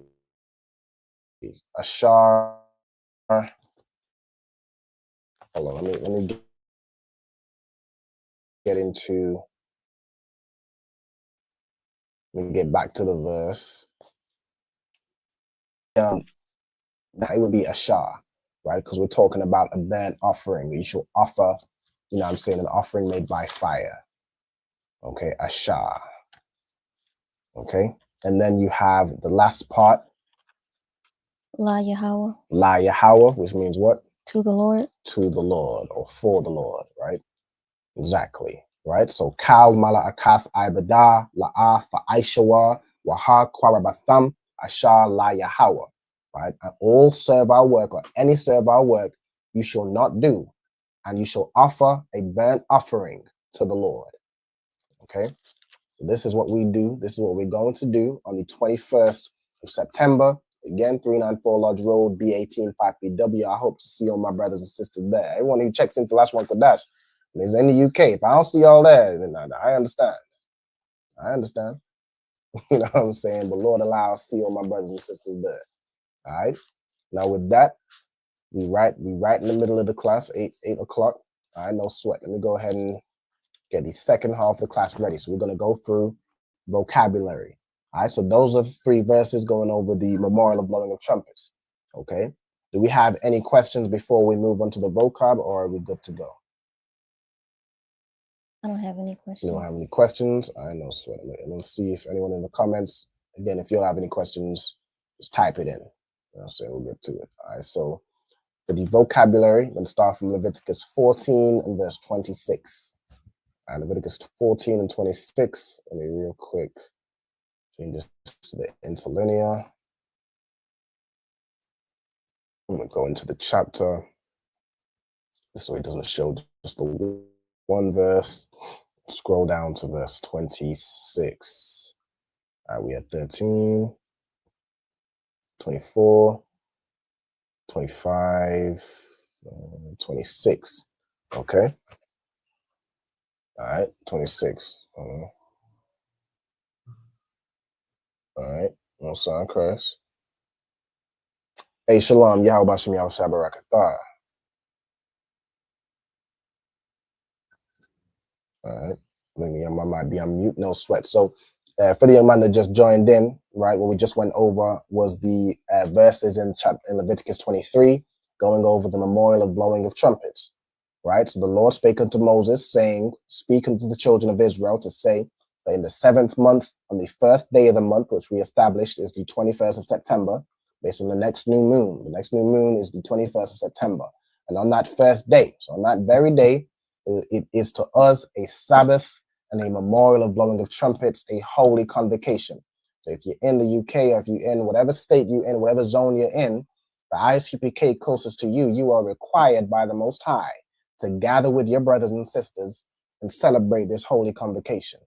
Ashar. Hold on, let me get into. Let me get back to the verse. That it would be ashar, right? Because we're talking about a burnt offering. You shall offer, you know what I'm saying, an offering made by fire. Okay, ashar. Okay, and then you have the last part. La Yahweh. La Yahweh, which means what? To the Lord. To the Lord, or for the Lord, right? Exactly, right? So Kal Mala Akath Ibada, La'a for Aishawa, Waha Kwarabatham, Asha La Yahawa, right? And all servile work or any servile work you shall not do, and you shall offer a burnt offering to the Lord. Okay, so this is what we do. This is what we're going to do on the 21st of September. Again, 394 Lodge Road, B18 5PW. I hope to see all my brothers and sisters there. Everyone who checks into Lashawan Qadash is in the UK. If I don't see y'all there, then I understand. I understand. You know what I'm saying? But Lord allow us to see all my brothers and sisters there. All right. Now with that, we right in the middle of the class, 8 o'clock. All right, no sweat. Let me go ahead and get the second half of the class ready. So we're going to go through vocabulary. All right, so those are 3 verses going over the memorial of blowing of trumpets. Okay. Do we have any questions before we move on to the vocab, or are we good to go? I don't have any questions. You don't have any questions? I know sweat. Let's see if anyone in the comments, again, if you don't have any questions, just type it in. You know, so we'll get to it. All right, so for the vocabulary, I'm going to start from Leviticus 14 and verse 26. All right, Leviticus 14 and 26. Let me real quick change this to the interlinear. I'm going to go into the chapter so it doesn't show just the one verse. Scroll down to verse 26. All right, we had 13, 24, 25, 26. Okay. All right, 26. All right, no sound crash. Hey, Shalom, Yahweh Bashem Yahweh Shabbarakatah. All right, maybe I might be on mute, no sweat. So for the young man that just joined in, right, what we just went over was the verses in Leviticus 23, going over the memorial of blowing of trumpets, right? So the Lord spake unto Moses, saying, speak unto the children of Israel to say that in the 7th month, on the 1st day of the month, which we established is the 21st of September, based on the next new moon. The next new moon is the 21st of September. And on that first day, so on that very day, it is to us a Sabbath and a memorial of blowing of trumpets, a holy convocation. So if you're in the UK, or if you're in whatever state you're in, whatever zone you're in, the ISUPK closest to you, you are required by the Most High to gather with your brothers and sisters and celebrate this holy convocation.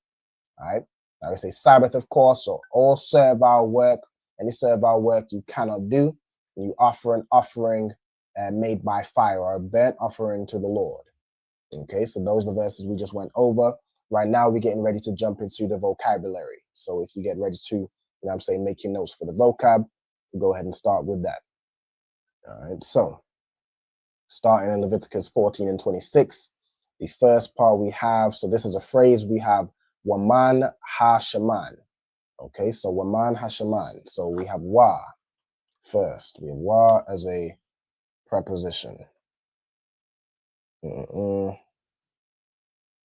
All right. Now it's a Sabbath, of course, so all servile work, any servile work you cannot do, and you offer an offering made by fire, or a burnt offering to the Lord. Okay, so those are the verses we just went over. Right now, we're getting ready to jump into the vocabulary. So if you get ready to, you know what I'm saying, make your notes for the vocab, we'll go ahead and start with that. All right, so starting in Leviticus 14 and 26, the first part we have, so this is a phrase we have, Waman ha-shaman. Okay, so Waman ha-shaman. So we have wa first. We have wa as a preposition. All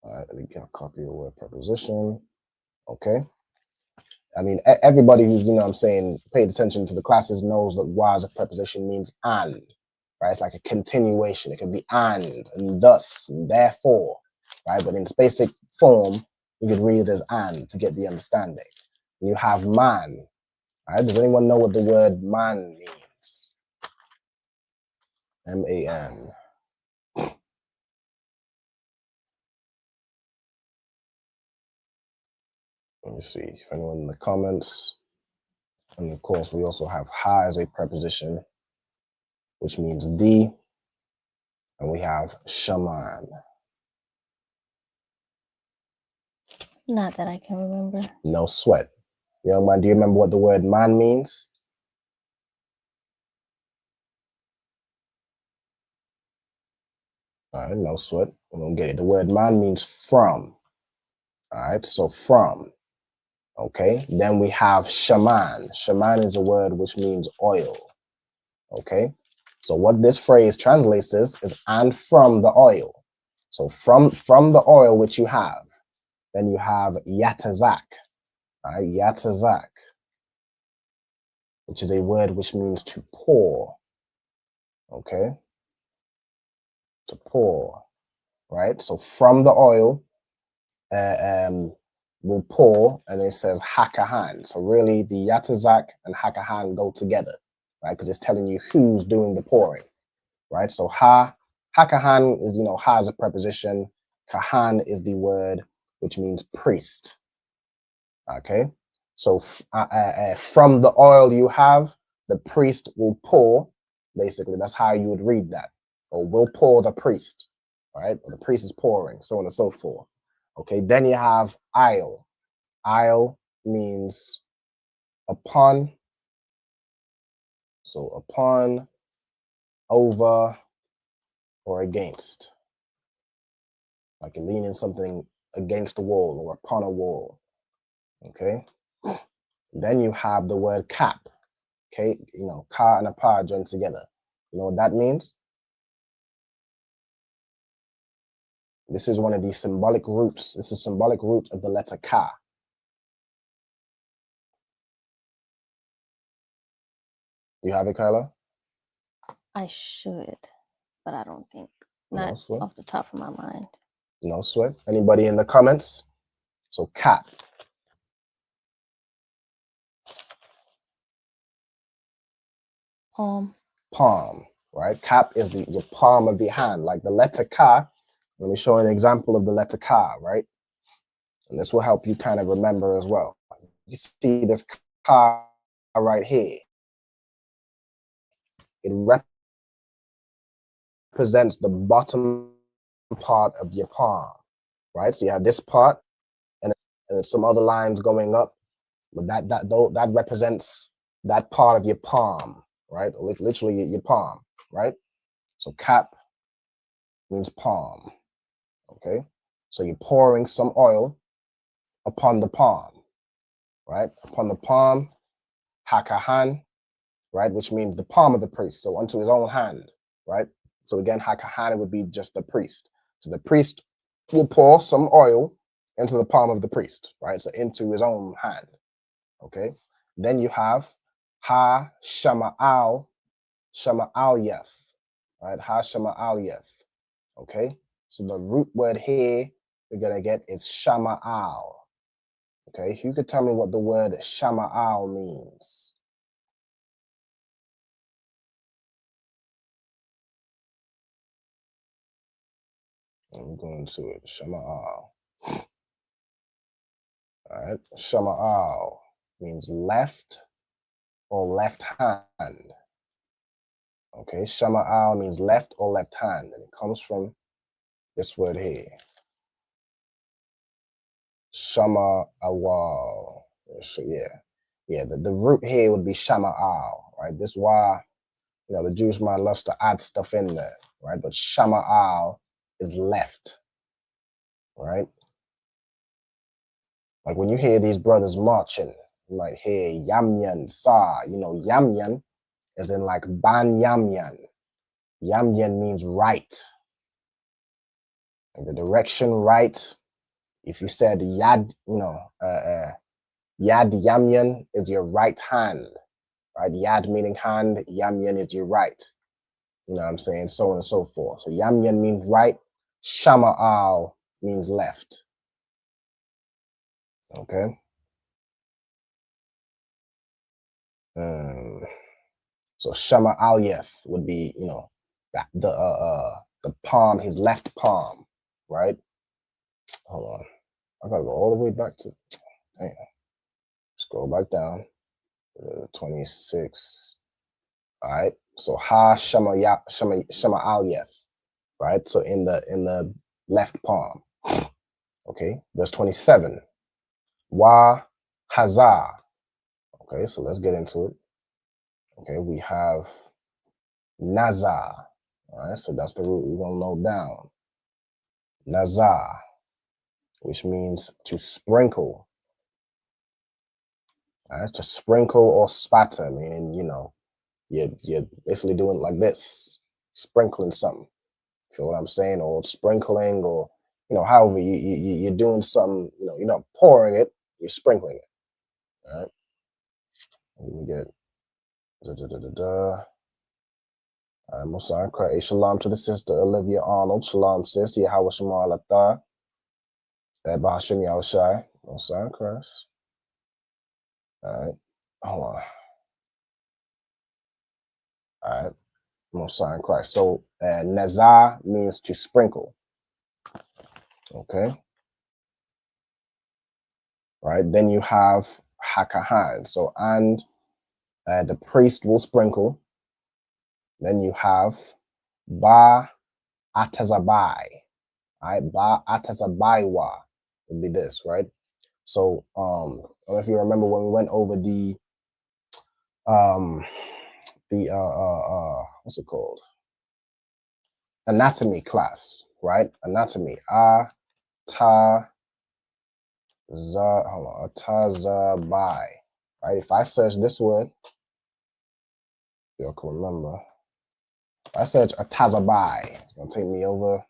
right, let me get a copy of the word preposition. Okay. I mean, everybody who's, you know what I'm saying, paid attention to the classes knows that wa as a preposition means and, right? It's like a continuation. It can be and thus, and therefore, right? But in its basic form, you could read it as and to get the understanding. And you have man, right? Does anyone know what the word man means? M-A-N. Let me see if anyone in the comments. And of course, we also have ha as a preposition, which means the. And we have shaman. Not that I can remember. No sweat. Young man, do you remember what the word man means? All right, no sweat. We don't get it. The word man means from. All right, so from. Okay, then we have shaman. Shaman is a word which means oil. Okay, so what this phrase translates is and from the oil. So from the oil which you have, then you have yatazak. All right, yatazak, which is a word which means to pour. Okay, to pour. Right, so from the oil, will pour, and it says hakahan. So really, the yatazak and hakahan go together, right? Because it's telling you who's doing the pouring, right? So hakahan is, ha is a preposition. Kahan is the word which means priest. Okay, so from the oil you have, the priest will pour. Basically, that's how you would read that, or will pour the priest, right? Or the priest is pouring, so on and so forth. Okay, then you have aisle. Aisle means upon, so upon, over, or against. Like you're leaning something against the wall or upon a wall. Okay, then you have the word cap. Okay, ka and a pa joined together. You know what that means? This is one of the symbolic roots. This is symbolic root of the letter ka. Do you have it, Kyla? I should, but I don't think. Not off the top of my mind. No sweat. Anybody in the comments? So cap. Palm, right? Cap is your palm of the hand, like the letter ka. Let me show an example of the letter ka, right? And this will help you kind of remember as well. You see this ka right here. It represents the bottom part of your palm, right? So you have this part, and some other lines going up, but that represents that part of your palm, right? Literally your palm, right? So cap means palm. Okay, so you're pouring some oil upon the palm, right? Upon the palm, hakahan, right? Which means the palm of the priest, so unto his own hand, right? So again, hakahan would be just the priest. So the priest will pour some oil into the palm of the priest, right? So into his own hand. Okay, then you have ha shama'al yeth, right? Ha shama'al yeth. Okay, so the root word here we're gonna get is shama'al. Okay, who could tell me what the word shama'al means? I'm going to it. Shama'al. All right, shama'al means left or left hand. Okay, shama'al means left or left hand, and it comes from this word here. Shama awal. So yeah. The root here would be shama'al, right? This is why the Jewish mind loves to add stuff in there, right? But shama'al is left, right? Like when you hear these brothers marching, you might hear yamyan sa. Yamyan is in like ban yamyan. Yamyan means right. Like the direction right. If you said yad, yad yamyan is your right hand, right? Yad meaning hand, yamyan is your right. You know what I'm saying? So on and so forth. So yamyan means right. Shama'al means left. Okay. So Shama'al yeth would be, the palm, his left palm, right? Hold on. I gotta go all the way back to, damn. Scroll back down. 26. All right. So ha Shama'al yeth, right? So in the left palm. Okay. Verse 27. Wa hazah. Okay, so let's get into it. Okay, we have nazah. All right, so that's the root we're gonna note down. Nazah, which means to sprinkle. All right, to sprinkle or spatter, meaning you're basically doing it like this, sprinkling something. Feel what I'm saying? Or sprinkling, or however you're doing something. You're not pouring it, you're sprinkling it. All right. We get Musa, shalom to the sister Olivia Arnold. Shalom, sis. Yahweh Shema Alatha. Bahashim Yahushai, Most High Christ. All right, hold on. All right, Most High Christ. So Nazar means to sprinkle. Okay. Right. Then you have Hakahan. So and the priest will sprinkle. Then you have Ba Atazabai. All right, Ba Atazabaiwa would be this, right? So I don't know if you remember when we went over the what's it called? Anatomy class, right? Anatomy. Atazabai. Right? If I search this word, y'all can remember. If I search Atazabai, it's gonna take me over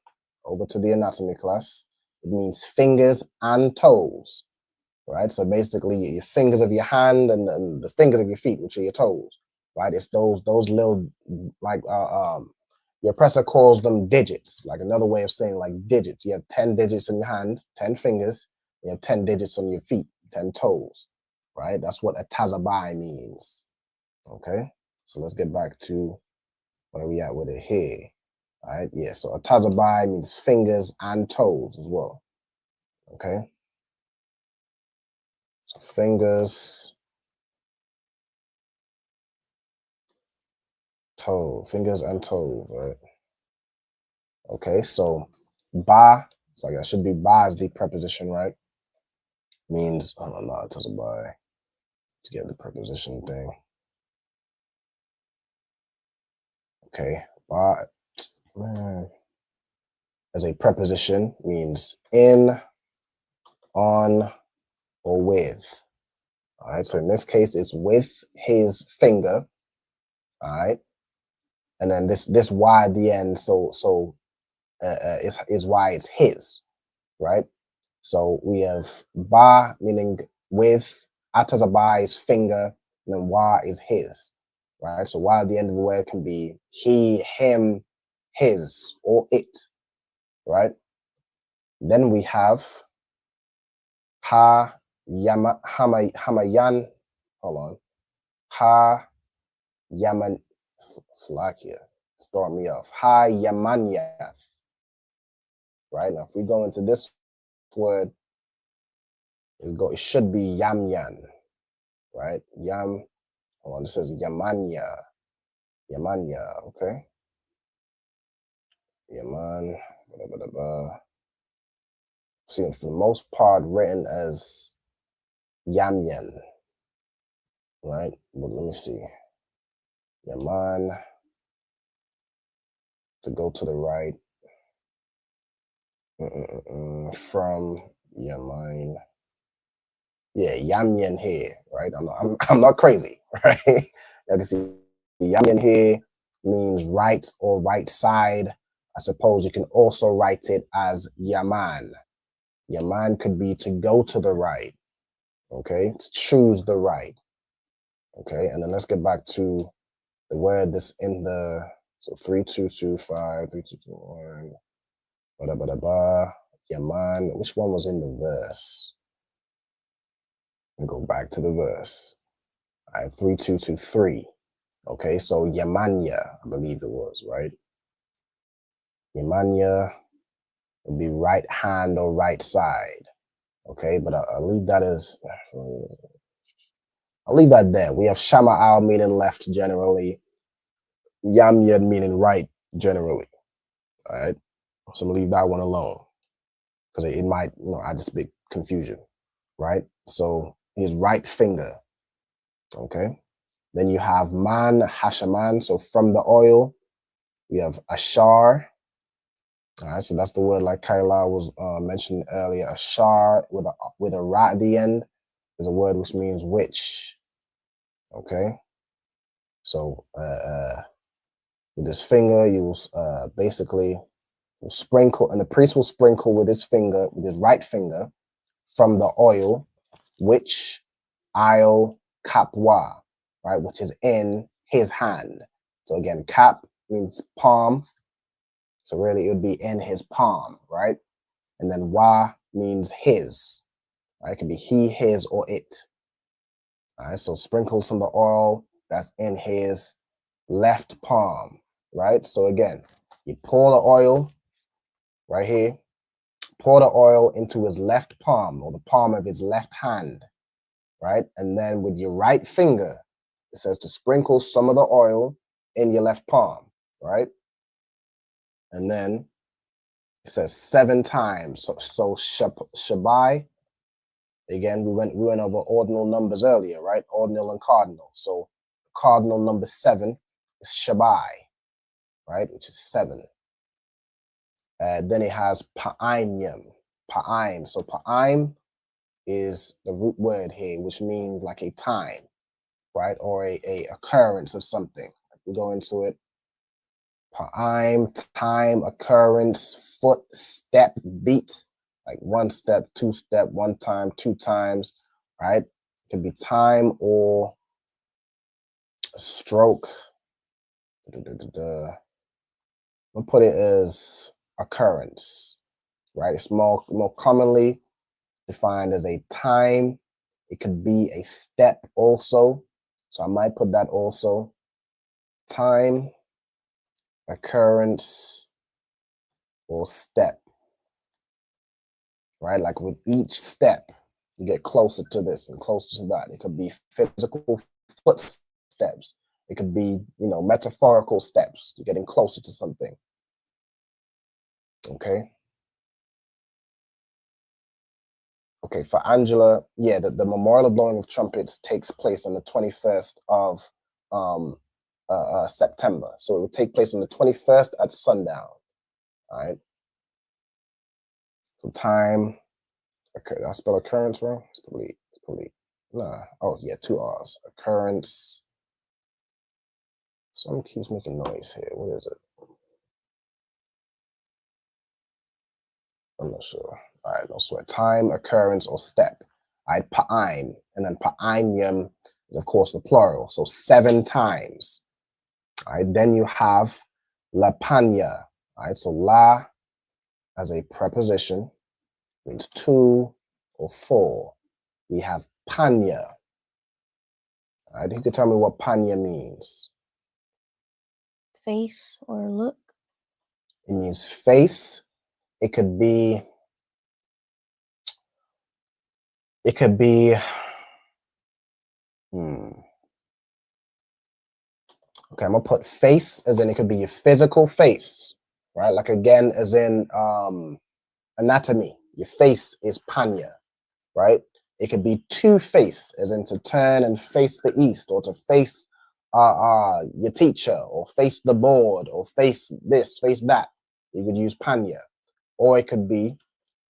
to the anatomy class. It means fingers and toes. Right? So basically your fingers of your hand and the fingers of your feet, which are your toes. Right? It's those little, like your oppressor calls them digits. Like another way of saying like digits. You have 10 digits in your hand, 10 fingers. You have 10 digits on your feet, 10 toes. Right? That's what a tazabai means. Okay? So let's get back to where we at with it here. All right? Yeah, so a tazabai means fingers and toes as well. Okay? So fingers, fingers and toes, right? Okay, so ba, so that should be ba is the preposition, right? Means, I don't know, it tells a by. Let's get the preposition thing. Okay, ba, man. As a preposition means in, on, or with. All right, so in this case, it's with his finger. All right, and then this y at the end, so is why it's his, right? So we have ba meaning with, atazabai is finger, and then wa is his, right? So wa at the end of the word can be he, him, his, or it, right? Then we have ha yama hamayan. Hold on, ha yaman. Slakia, it's throwing me off. Ha yamanyath. Right now, if we go into this word, it should be yamyan, right? Yam. Hold on, it says yamanya. Yamanya, okay. Yaman. See, for the most part, written as Yamyan, right? But let me see. Yaman, to go to the right. From Yaman. Yeah, Yamyan here, right? I'm not crazy, right? You can see Yamyan here means right or right side. I suppose you can also write it as Yaman. Yaman could be to go to the right, okay? To choose the right, okay? And then let's get back to the word that's in the, so 3225, 3221, Yaman. Which one was in the verse? And go back to the verse. All right, 3223. Okay, so Yamanya, I believe it was, right? Yamanya would be right hand or right side. Okay, but I'll leave that as, I'll leave that there. We have Shama'al meaning left generally. Yamyad meaning right generally. All right, so I'm gonna leave that one alone because it might, add this big confusion, right? So his right finger. Okay, then you have man, hashaman. So from the oil, we have ashar. All right, so that's the word like Kaila was mentioned earlier. Ashar with a ra at the end is a word which means which. Okay, so with this finger, you will basically will sprinkle, and the priest will sprinkle with his finger, with his right finger, from the oil, which I'll kapwa, right, which is in his hand. So again, kap means palm. So really it would be in his palm, right? And then wa means his. Right? It can be he, his, or it. All right, so sprinkle some of the oil that's in his left palm. Right? So again, you pour the oil right here, pour the oil into his left palm or the palm of his left hand. Right? And then with your right finger, it says to sprinkle some of the oil in your left palm. Right? And then it says 7 times. So Shabai, again, we went over ordinal numbers earlier, right? Ordinal and cardinal. So cardinal number 7 is Shabai, right? Which is 7. Then it has Pa'im. Pa'im. So Pa'im is the root word here, which means like a time, right? Or a occurrence of something. If we go into it, Pa'im, time, occurrence, foot, step, beat, like 1 step, 2 step, 1 time, 2 times, right? It could be time or a stroke. We'll put it as occurrence, right? It's more commonly defined as a time. It could be a step also. So I might put that also. Time, occurrence, or step, right? Like with each step, you get closer to this and closer to that. It could be physical footsteps. It could be, metaphorical steps. You're getting closer to something. Okay. Okay, for Angela, yeah, the memorial blowing of trumpets takes place on the 21st of September. So it will take place on the 21st at sundown. All right. So time, okay, I spell occurrence wrong. It's probably, nah. Oh yeah, 2 R's. Occurrence. Something keeps making noise here. What is it? I'm not sure. All right, no sweat. Time, occurrence, or step. All right, pa'im. And then pa'imyam is, of course, the plural. So 7 times. All right, then you have la panya. All right, so la as a preposition means 2 or 4. We have panya. All right, who can tell me what panya means? Face or look. It means face. It could be, okay, I'm gonna put face as in it could be your physical face, right? Like again, as in anatomy, your face is panya, right? It could be to face, as in to turn and face the east, or to face your teacher, or face the board, or face this, face that. You could use panya. Or it could be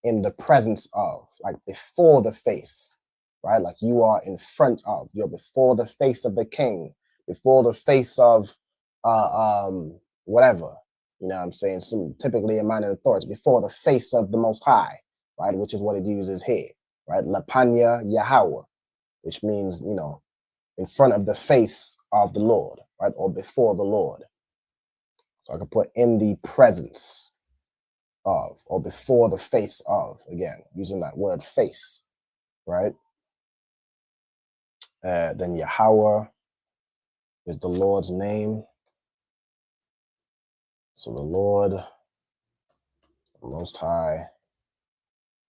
in the presence of, like before the face, right? Like you are in front of, you're before the face of the king, before the face of whatever, you know what I'm saying? Typically a man in authority, before the face of the Most High, right? Which is what it uses here, right? Lapanya Yahweh, which means, in front of the face of the Lord, right? Or before the Lord. So I could put in the presence of, or before the face of, again, using that word face, right? Then Yahweh is the Lord's name. So the Lord, the Most High.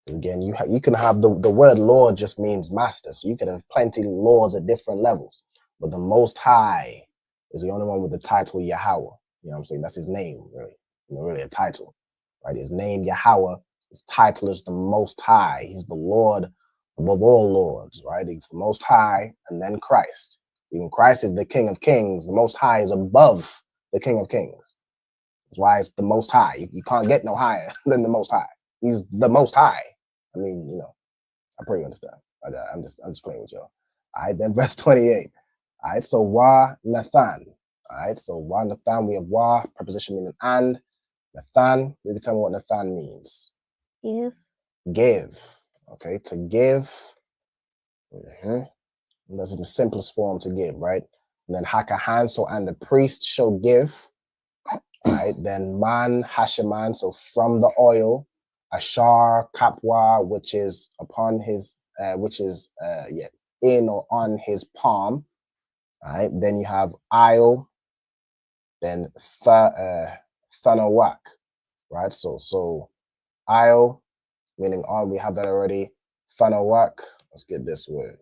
Again, you can have the word Lord just means master. So you can have plenty of lords at different levels. But the Most High is the only one with the title Yahweh. You know what I'm saying? That's his name, really. Really a title. Right? His name, Yahweh, his title is the Most High. He's the Lord above all lords, right? He's the Most High, and then Christ. Even Christ is the King of Kings. The Most High is above the King of Kings. That's why it's the Most High. You can't get no higher than the Most High. He's the Most High. I mean, I pretty understand. I'm just playing with y'all. All right, then verse 28. All right, so Wa Nathan. All right, so Wa Nathan, we have Wa, preposition meaning and. Nathan, you can tell me what Nathan means. Give. Okay, to give. That's in the simplest form to give, right? And then Hakahan, so and the priest shall give. Right, then man, Hasheman, so from the oil. Ashar Kapwa, which is upon his, in or on his palm. All right. Then you have Isle, then Thanawak, right? So Isle, meaning on, we have that already. Thanawak, let's get this word.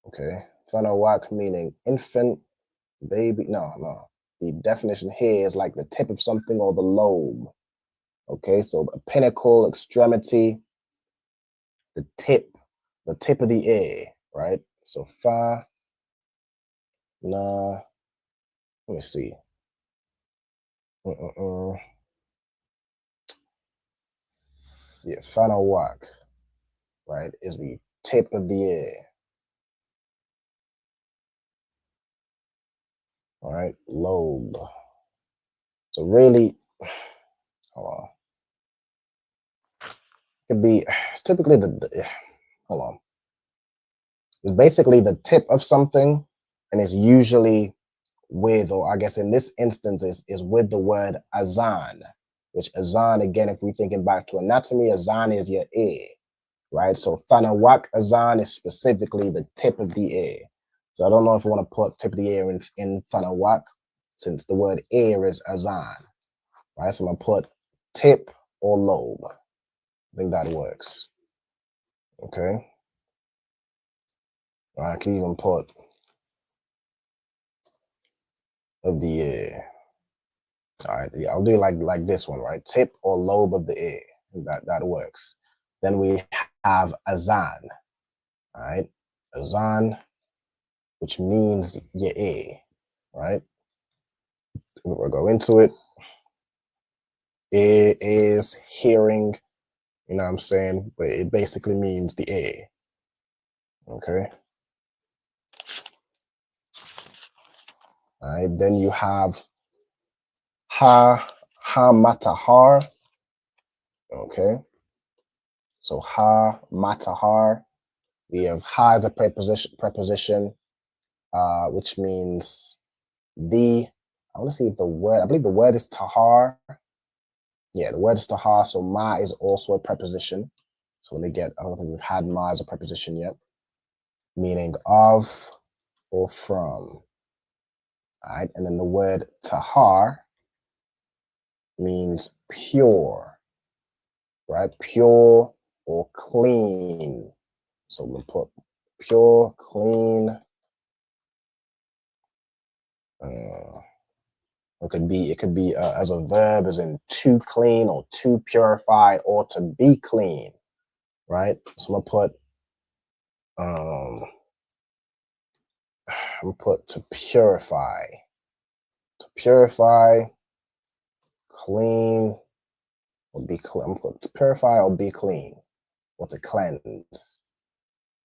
Okay. Thanawak meaning infant, baby. No. The definition here is like the tip of something or the lobe. Okay, so the pinnacle, extremity, the tip of the ear, right? So fa, na, let me see. Yeah, Thanawak, right, is the tip of the ear. All right, lobe. So really, hold on. It's typically hold on. It's basically the tip of something, and it's usually with, or I guess in this instance is with the word azan, which azan, again, if we're thinking back to anatomy, azan is your ear, right? So Thanawak azan is specifically the tip of the ear. So I don't know if I want to put tip of the ear in Thanawak, since the word ear is azan, right? So I'm going to put tip or lobe. I think that works. Okay. Or I can even put of the ear. All right, yeah, I'll do like this one, right? Tip or lobe of the ear. That works. Then we have azan. All right, azan, which means your ear, right? We'll go into it. Ear is hearing, you know what I'm saying? But it basically means the ear. Okay. All right, then you have ha matahar. Okay. So ha matahar. We have ha as a preposition, which means the. I want to see if the word. I believe the word is tahar. Yeah, the word is tahar. So ma is also a preposition. So let me get. I don't think we've had ma as a preposition yet, meaning of or from. All right, and then the word tahar means pure, right? Pure or clean. So we'll put pure, clean. It could be as a verb, as in to clean or to purify or to be clean, right? So I'm gonna put to purify, clean, or be clean. I'm gonna put to purify or be clean, or to cleanse.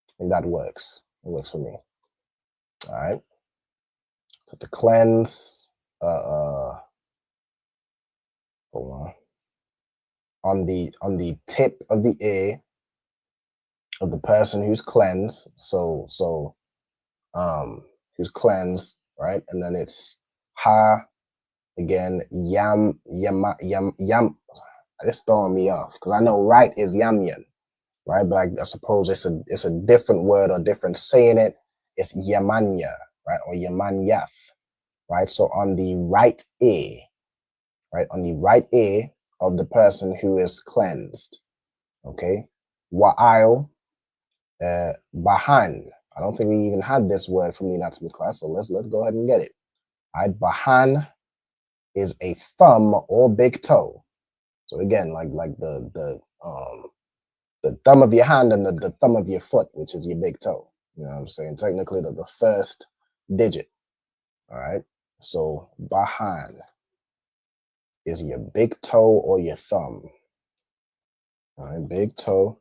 I think that works. It works for me. All right. So to cleanse, hold on the tip of the ear of the person who's cleansed. So who's cleansed, right? And then it's ha again, yam. It's throwing me off because I know right is yamyan, right? But I suppose it's a different word or different saying it. It's yamanya, right? Or yamanyath, right? So on the right ear, right? On the right ear of the person who is cleansed, okay? Wa'il, bahan. I don't think we even had this word from the anatomy class, so let's go ahead and get it. All right, bahan is a thumb or big toe. So again, like the thumb of your hand and the thumb of your foot, which is your big toe. You know what I'm saying? Technically, the first digit. All right. So bahan is your big toe or your thumb. All right, big toe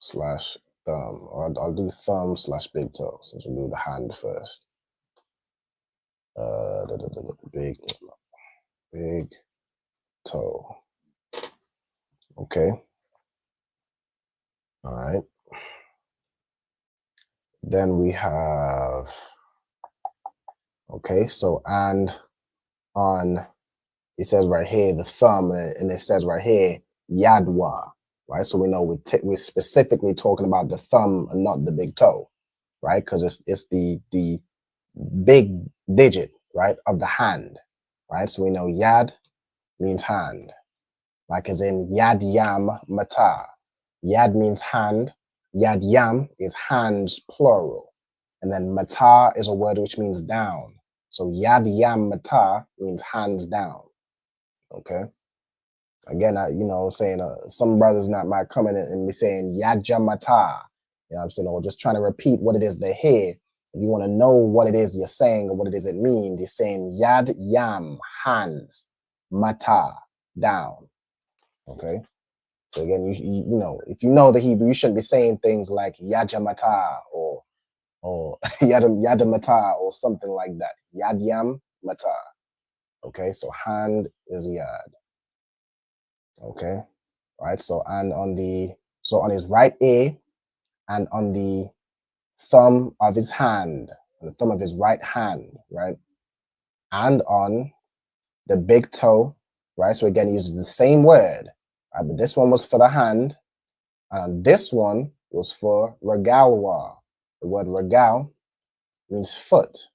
/ thumb. Or I'll do thumb / big toe since we'll do the hand first. Big toe. Okay. All right. Then we have, okay, so and on It says right here the thumb, and it says right here yadwa, right? So we know we're specifically talking about the thumb and not the big toe, right? Because it's the big digit, right, of the hand, right? So we know yad means hand, like as in yad yam mata. Yad means hand. Yad yam is hands plural, and then mata is a word which means down. So yad yam mata means hands down. Okay. Again, saying some brothers might come in and be saying yad yam mata. You know what I'm saying? Or just trying to repeat what it is they hear. If you want to know what it is you're saying or what it is it means, you're saying yad yam, hands, mata, down. Okay. So again, you know, if you know the Hebrew, you shouldn't be saying things like yajamata or yadamata or something like that. Yadyam mata. Okay, so hand is yad. Okay, right. So and on his right ear and on the thumb of his hand, on the thumb of his right hand, right, and on the big toe, right. So again, he uses the same word, right, but this one was for the hand. And this one was for regalwa. The word regal means foot,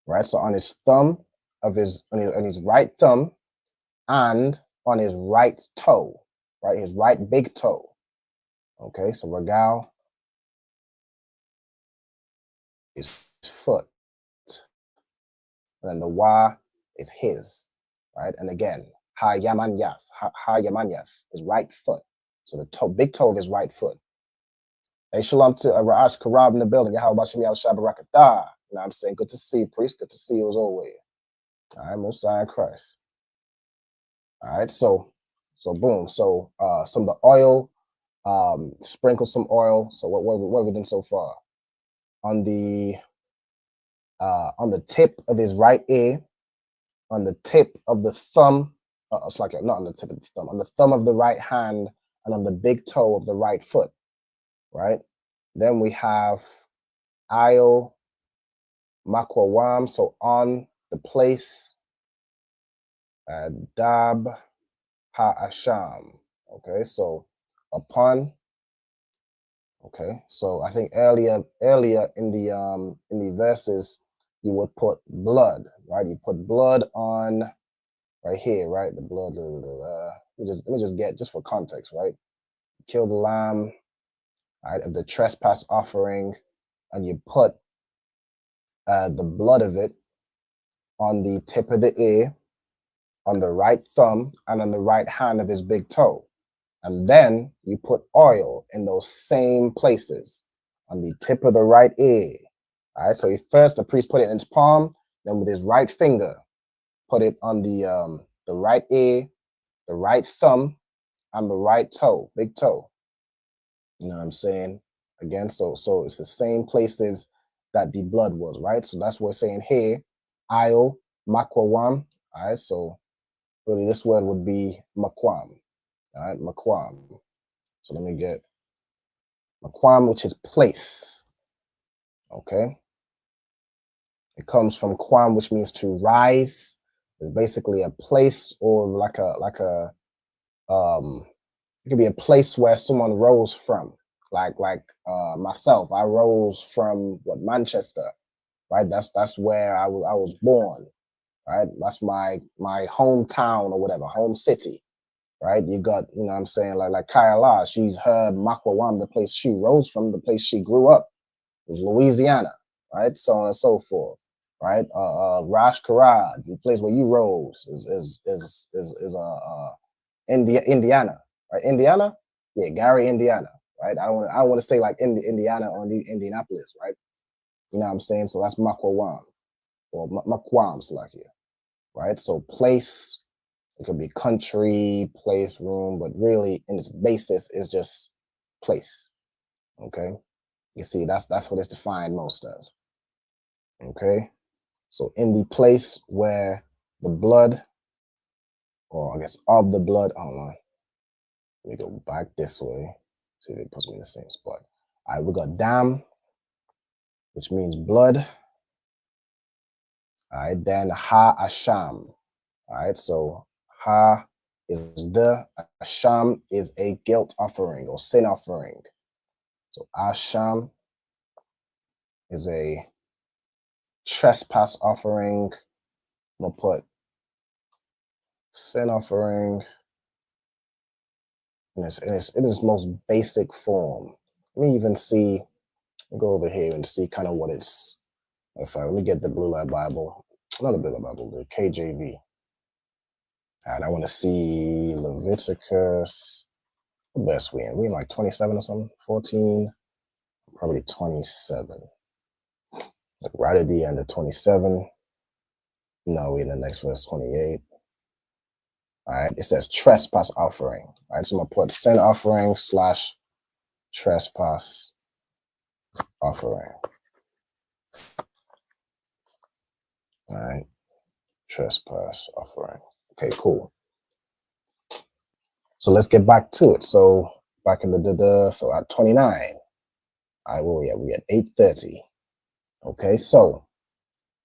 right? So on his thumb on his right thumb and on his right toe, right? His right big toe. Okay, so regal is foot, and then the wa is his, right? And again, ha yamanyath is right foot. So the big toe of his right foot. Hey, shalom to Ra'ash Karab in the building. How about Shemi Al-Shabarakatah? You know what I'm saying? Good to see you, priest. Good to see you as always. All right, Messiah Christ. All right, so boom. So some of the oil, sprinkle some oil. So what have we done so far? On the tip of his right ear, on the tip of the thumb, it's like not on the tip of the thumb, on the thumb of the right hand, and on the big toe of the right foot, right? Then we have Io Makwawam, so on the place, Dab Ha-Asham. Okay, so upon. Okay, so I think earlier in the verses, you would put blood, right? You put blood on right here, right? The blood. Let me just get just for context, right? Kill the lamb, right, of the trespass offering, and you put the blood of it on the tip of the ear, on the right thumb, and on the right hand of his big toe. And then you put oil in those same places on the tip of the right ear. All right, so the priest put it in his palm, then with his right finger, put it on the right ear, the right thumb, and the right toe, big toe. You know what I'm saying? Again, so it's the same places that the blood was, right? So that's what we're saying here. Io, makwam. All right, so really this word would be makwam. All right, makwam. So let me get makwam, which is place. Okay. It comes from kwam, which means to rise. It's basically a place or like a it could be a place where someone rose from. Like myself, I rose from Manchester, right? That's where I was born, right? That's my hometown or whatever, home city, right? You got, you know what I'm saying, like Kayala, she's her Makwawam, the place she rose from, the place she grew up was Louisiana, right? So on and so forth, right? Rash Karad, the place where you rose is Indiana, right? Indiana, yeah, Gary, Indiana, right? I want to say like Indiana or Indianapolis, right? You know what I'm saying? So that's Makwawam or Makwam Slakia, right? So place, it could be country, place, room, but really in its basis is just place. Okay. You see, that's what it's defined most as. Okay. So in the place where the blood, or I guess of the blood, hold on. Let me go back this way. See if it puts me in the same spot. All right, we got dam, which means blood. All right, then ha asham. All right, so ha is the, asham is a guilt offering or sin offering. So asham is a trespass offering. I'm gonna put sin offering in its most basic form. Let me even see, go over here and see kind of what it's. Let me get the Blue Light Bible, not the Blue Light Bible, the KJV. And I want to see Leviticus. What verse we in? We in like 27 or something? 14? Probably 27. Like right at the end of 27. No, we in the next verse, 28. All right, it says trespass offering. All right, so I'm gonna put sin offering / trespass offering. All right, trespass offering. Okay, cool. So let's get back to it. So back in the so at 29. All right, where we at? We at 8:30. Okay, so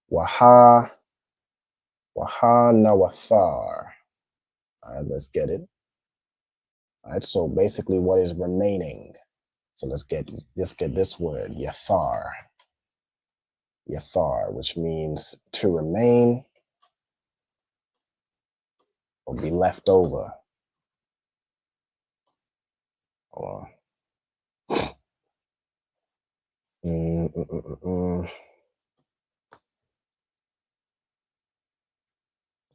Waha Nawathar. All right, let's get it. All right, so basically what is remaining? So let's get this word, Yathar. Yathar, which means to remain or be left over. Hold on.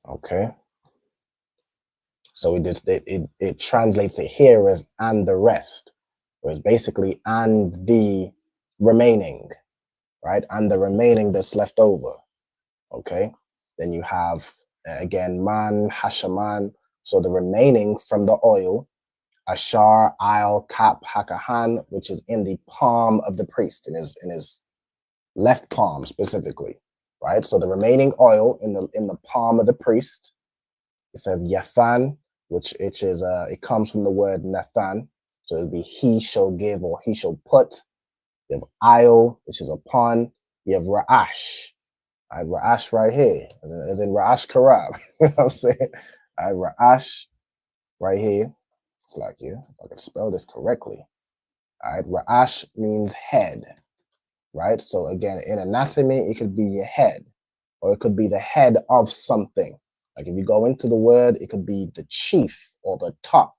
Okay. So it translates it here as and the rest, where it's basically and the remaining, right? And the remaining that's left over. Okay. Then you have again man, hashaman. So the remaining from the oil, ashar, il, kap, hakahan, which is in the palm of the priest, in his left palm specifically, right? So the remaining oil in the palm of the priest, it says yathan, which is it comes from the word nathan, so it'll be he shall give or he shall put. You have il, which is upon. You have ra'ash. I have ra'ash right here, as in ra'ash karab. You know what I'm saying? I have ra'ash right here. It's like, yeah, if I can spell this correctly. All right, ra'ash means head, right? So again, in anatomy, it could be your head, or it could be the head of something. Like if you go into the word, it could be the chief or the top,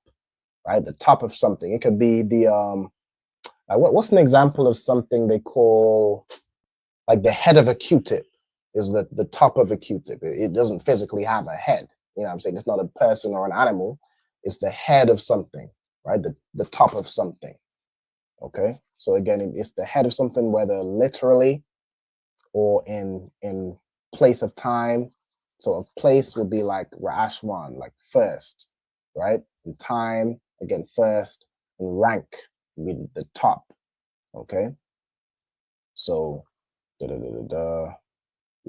right? The top of something. It could be the what's an example of something they call like the head of a Q-tip is the top of a Q-tip. It doesn't physically have a head. You know what I'm saying? It's not a person or an animal. It's the head of something, right? The top of something. Okay. So again, it's the head of something, whether literally or in place of time. So a place would be like Ra'ashwan, like first, right? And time, again, first, and rank would be the top. Okay. So yeah.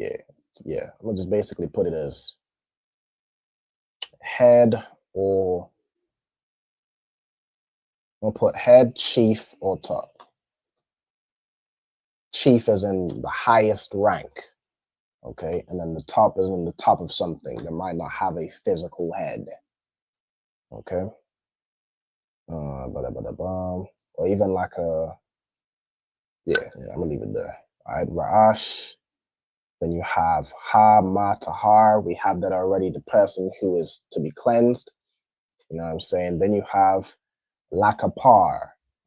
I'm gonna just basically put it as head, or I'm gonna put head, chief, or top. Chief as in the highest rank. Okay, and then the top is in the top of something that might not have a physical head. Okay, or even like yeah, I'm gonna leave it there. All right, Ra'ash. Then you have Ha Ma Tahar. We have that already. The person who is to be cleansed. You know what I'm saying? Then you have Lakapar. All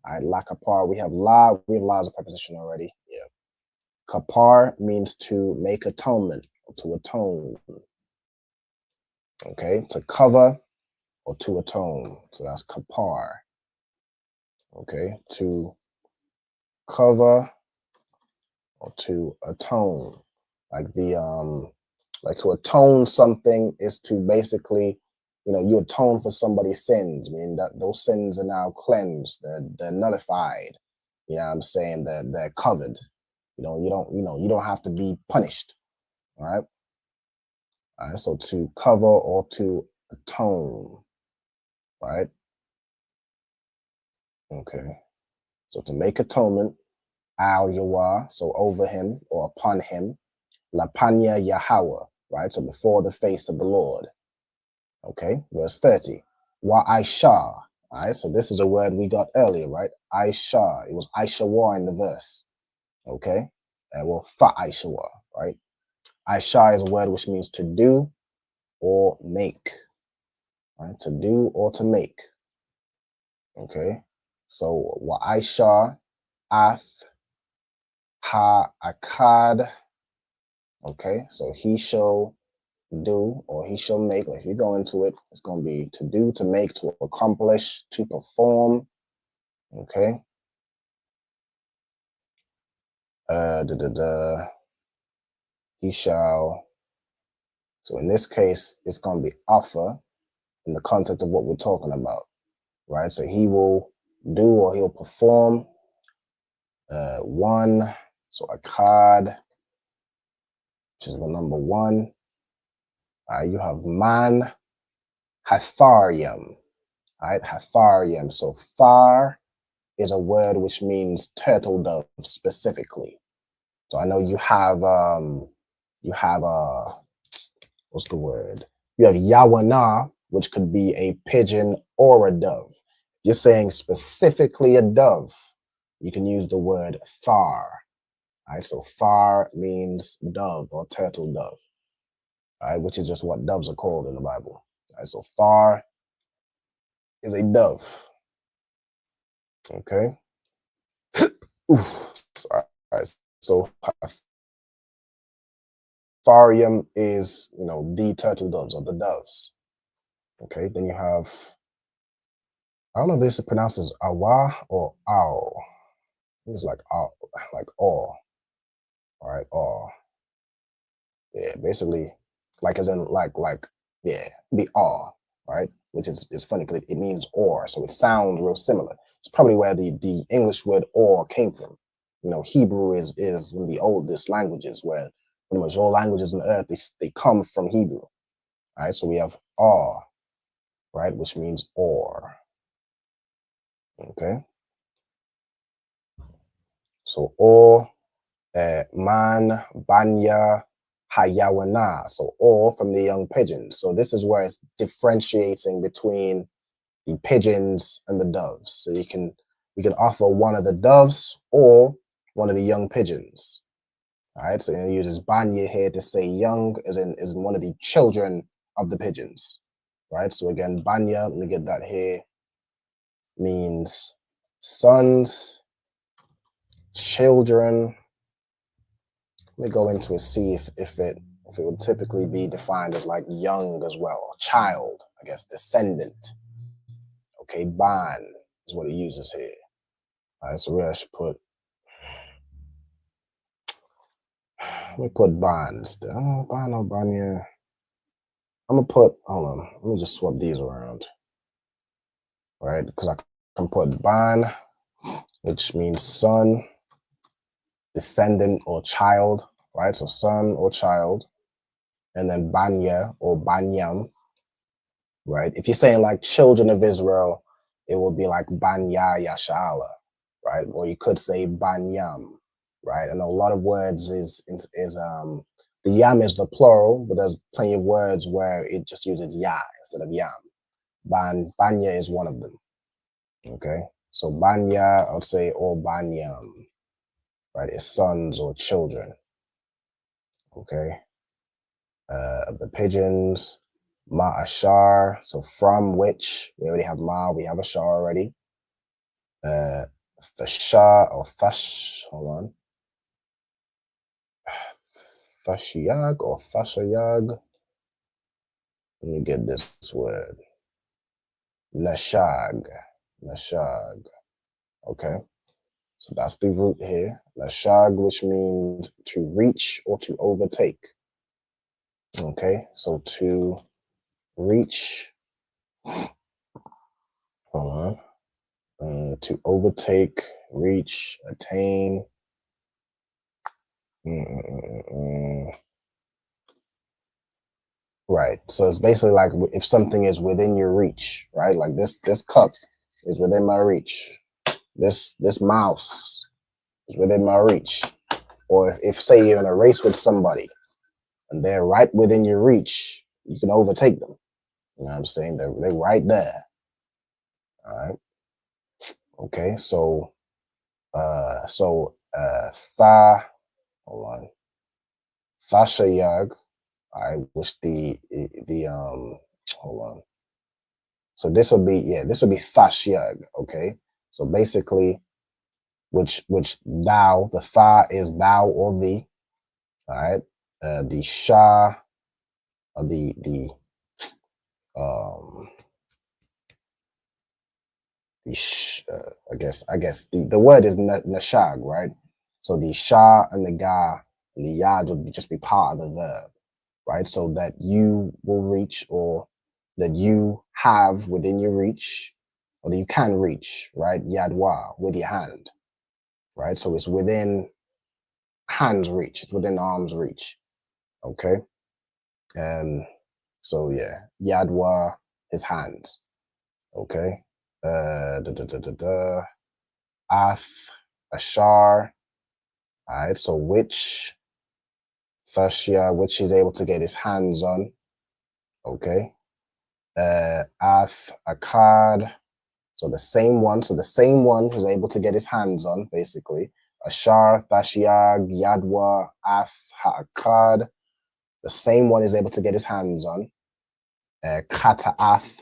right, Lakapar. We have La as a preposition already. Yeah. Kapar means to make atonement, or to atone. Okay, to cover or to atone. So that's kapar. Okay, to cover or to atone. Like like to atone something is to basically, you atone for somebody's sins, meaning that those sins are now cleansed, they're nullified. You know what I'm saying? They're covered. You don't have to be punished. All right. All right, so to cover or to atone, right? Okay. So to make atonement, al yawa, so over him or upon him, Lapanya Yahweh, right? So before the face of the Lord. Okay, verse 30. Wa Aisha. All right, so this is a word we got earlier, right? Aisha. It was Aishawa in the verse. Okay, well, Fa Aishawa, right? Aisha is a word which means to do or make, right? To do or to make. Okay, so Wa Aisha, Ath, Ha Akkad. Okay, so he shall do or he shall make. Like if you go into it, it's going to be to do, to make, to accomplish, to perform. Okay. He shall. So in this case, it's going to be offer in the context of what we're talking about, right? So he will do or he'll perform. One. So a card, which is the number one. You have man, hatharium, right? Hatharium. So far is a word which means turtle dove specifically. So I know you have what's the word? You have yawana, which could be a pigeon or a dove. You're saying specifically a dove, you can use the word thar. All right, so thar means dove or turtle dove, all right, which is just what doves are called in the Bible. All right, so thar is a dove. Okay. All right, so tharium is, the turtle doves or the doves. Okay, then you have, I don't know if this is pronounced as awa or ow. It's like aw, like aw. All right, aw. Yeah, basically, like as in like yeah, be aw, right? Which is funny because it means or, so it sounds real similar. It's probably where the English word or came from. Hebrew is one of the oldest languages, where pretty much all languages on the earth they come from Hebrew. All right, so we have aw, right, which means or. Okay. So or, man, banya, hayawana. So or from the young pigeons. So this is where it's differentiating between the pigeons and the doves. So you can offer one of the doves or one of the young pigeons. All right. So it uses banya here to say young, as in one of the children of the pigeons. Right. So again, banya. Let me get that here. Means sons, children. Let me go into it, see if it would typically be defined as like young as well, child, I guess, descendant. Okay, ban is what it uses here. All right, so really I should put, let me put bonds. Oh, ban or banya. I'm gonna put, hold on, let me just swap these around. All right, because I can put ban, which means son, descendant or child, right? So son or child, and then banya or banyam, right? If you're saying like children of Israel, it would be like banya yashala, right? Or you could say banyam, right? And a lot of words is the yam is the plural, but there's plenty of words where it just uses ya instead of yam. Banya is one of them. Okay, so banya, I would say, or banyam, right? Is sons or children. Okay, of the pigeons. Ma ashar, so from which, we already have ma, we have ashar already. Thasha or thash, hold on. Thashiyag or thashayag. Let me get this word. Nashag. Okay, so that's the root here. Nashag, which means to reach or to overtake. Okay, so to reach, hold on, to overtake, reach, attain. Right, so it's basically like if something is within your reach, right? Like this cup is within my reach. This mouse is within my reach. Or if say you're in a race with somebody, and they're right within your reach, you can overtake them. You know what I'm saying? They're right there. All right. Okay. So Tha, hold on. Thashayag, all right, which the hold on. So this would be Thashyag, okay? So basically, which thou, the Tha is thou or thee, all right? The Shah, I guess the word is Nashag, right? So the Shah and the Ga and the Yad would just be part of the verb, right? So that you will reach, or that you have within your reach, or that you can reach, right? Yadwa, with your hand, right? So it's within hand's reach, it's within arm's reach, okay? And so yeah, Yadwa, his hands, okay? Ath, Ashar, all right? So which, Thashya, which he's able to get his hands on, okay? Ath, Akkad, so the same one he's able to get his hands on, basically. Ashar, Thashiag, Yadwa, Ath, Akkad, the same one he's able to get his hands on. Kata'ath,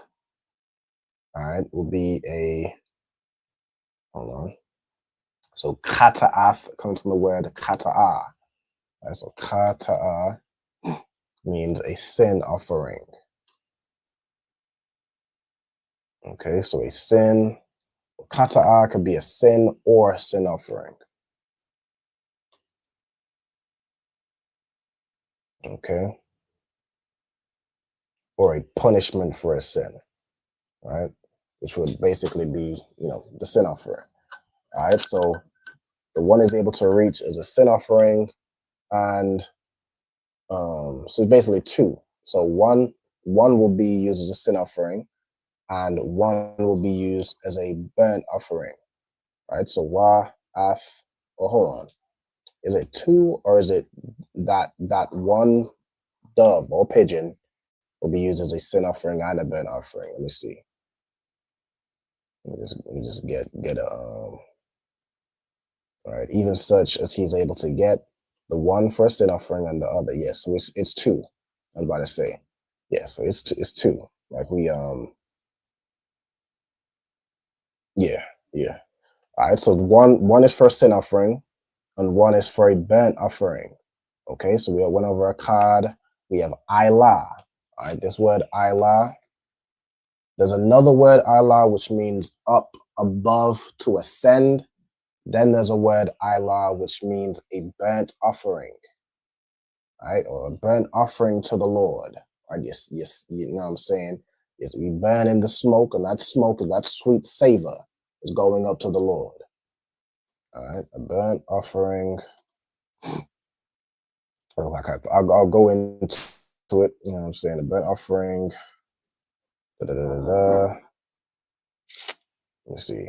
all right, will be a, hold on. So Kata'ath comes from the word Kata'ah. Right, so Kata'ah means a sin offering. Okay, so a sin, Kata'ah could be a sin or a sin offering. Okay, or a punishment for a sin, right? Which would basically be, the sin offering. All right, so the one is able to reach is a sin offering, and so it's basically two. So one will be used as a sin offering, and one will be used as a burnt offering, right? So ath, hold on. Is it two, or is it that one dove or pigeon will be used as a sin offering and a burnt offering? Let me see. Let me just get a all right, even such as he's able to get the one for a sin offering and the other. Yes, so it's two. I was about to say. Yeah, so it's two. Like we yeah. All right, so one is for a sin offering and one is for a burnt offering. Okay, so we went over a card. We have Ilah. All right, this word Ilah. There's another word Ilah which means up, above, to ascend. Then there's a word Ilah which means a burnt offering. Right, or a burnt offering to the Lord. Right, yes, you know what I'm saying? Yes, we burn in the smoke, and that sweet savor is going up to the Lord. All right, a burnt offering. I'll go into it. You know what I'm saying? A burnt offering. Let me see.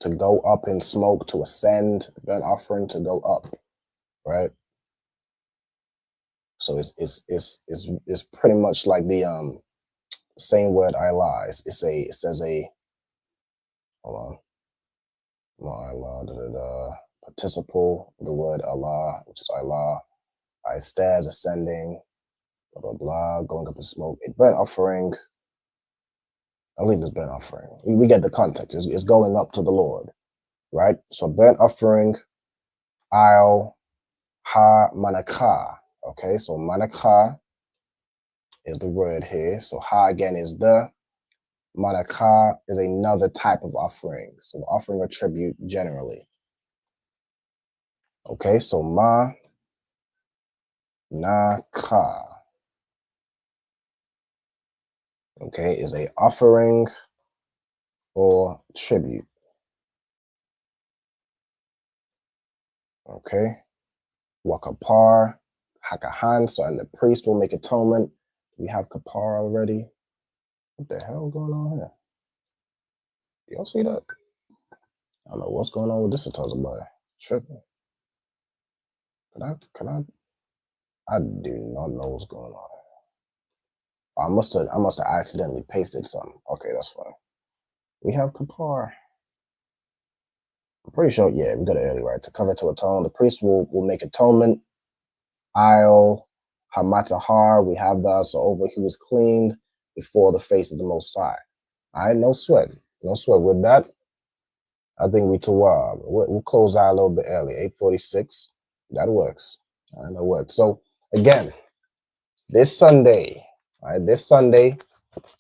To go up in smoke, to ascend. Burnt offering to go up. Right. So it's pretty much like the same word Ilah. It says hold on. Allah, participle of the word Allah, which is Allah. Stairs ascending, blah blah blah, going up in smoke. A burnt offering. I'll leave this burnt offering. We get the context. It's going up to the Lord, right? So burnt offering, I'll ha manakha. Okay, so manakha is the word here. So ha again is the. Manakha is another type of offering. So offering a tribute generally. Okay, so ma na ka. Okay, is a offering or tribute. Okay, wakapar, hakahan. So and the priest will make atonement. We have kapar already. What the hell going on here? Y'all see that? I don't know what's going on with this Atazabah. Tripping. Can I? I do not know what's going on. I must have accidentally pasted something. Okay, that's fine. We have Kapar. I'm pretty sure, yeah, we got it early, right? To cover to atone. The priest will make atonement. I'll Hamatahar, we have that. So over he was cleaned before the face of the Most High. All right, no sweat. No sweat. With that, I think we'll close out a little bit early, 8:46. That works. All right, that works. So again, this Sunday, all right,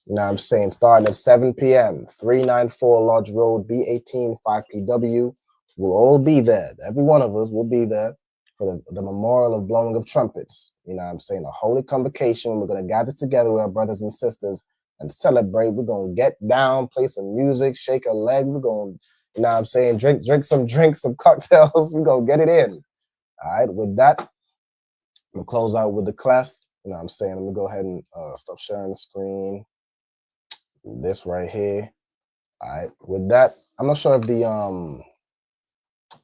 you know what I'm saying, starting at 7 p.m., 394 Lodge Road, B18, 5PW. We'll all be there. Every one of us will be there for the memorial of blowing of trumpets. You know what I'm saying? A holy convocation. We're going to gather together with our brothers and sisters and celebrate. We're going to get down, play some music, shake a leg. We're going to, you know what I'm saying, drink some drinks, some cocktails. We're going to get it in. All right, with that, we'll close out with the class. You know what I'm saying? Let me go ahead and stop sharing the screen. This right here. All right, with that, I'm not sure if the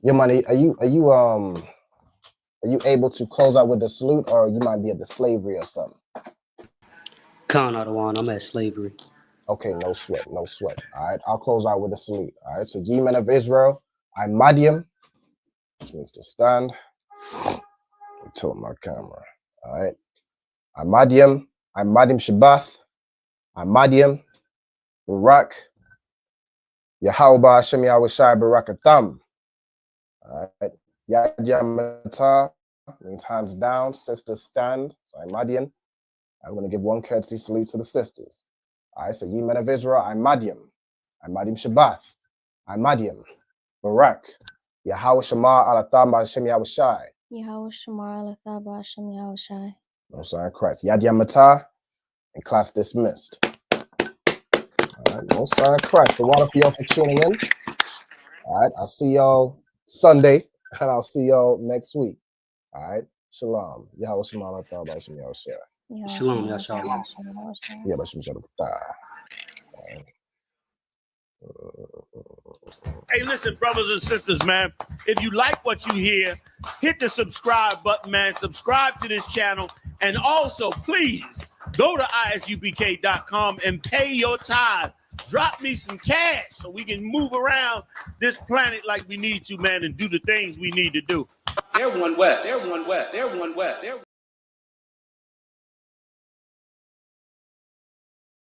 your money, are you able to close out with the salute, or you might be at the slavery or something? Khan Adawan, I'm at slavery. Okay, no sweat, no sweat. All right, I'll close out with the salute. All right, so ye men of Israel, I Madiam, which means to stand. Tilt my camera. All right, I Madiam Shabbath, I Madiam, Barak, Yahweh Hashem Yahweh Shai Barakatham. All right, Yadiyamata means hands down, sisters stand. So I'm Madian. I'm going to give one courtesy salute to the sisters. All right, so ye men of Israel, I'm Madiam Shabbath, I'm Madiam, Barak, Yahweh Shamar Alatham Hashem Yahweh Shai. Yahweh Shamar Alatham Hashem Yahweh Shai. No sign of Christ. Yadiyamata, and class dismissed. All right, no sign of Christ. The water for y'all for tuning in. All right, I'll see y'all Sunday, and I'll see y'all next week. All right, shalom. Yahweh Shamar Alatham Hashem Yahweh Shai. Shalom, Yahshua. Yeah, but she Hey, listen, brothers and sisters, man. If you like what you hear, hit the subscribe button, man. Subscribe to this channel. And also, please, go to ISUPK.com and pay your tithe. Drop me some cash so we can move around this planet like we need to, man, and do the things we need to do. They're one West. They're one West. They're one West.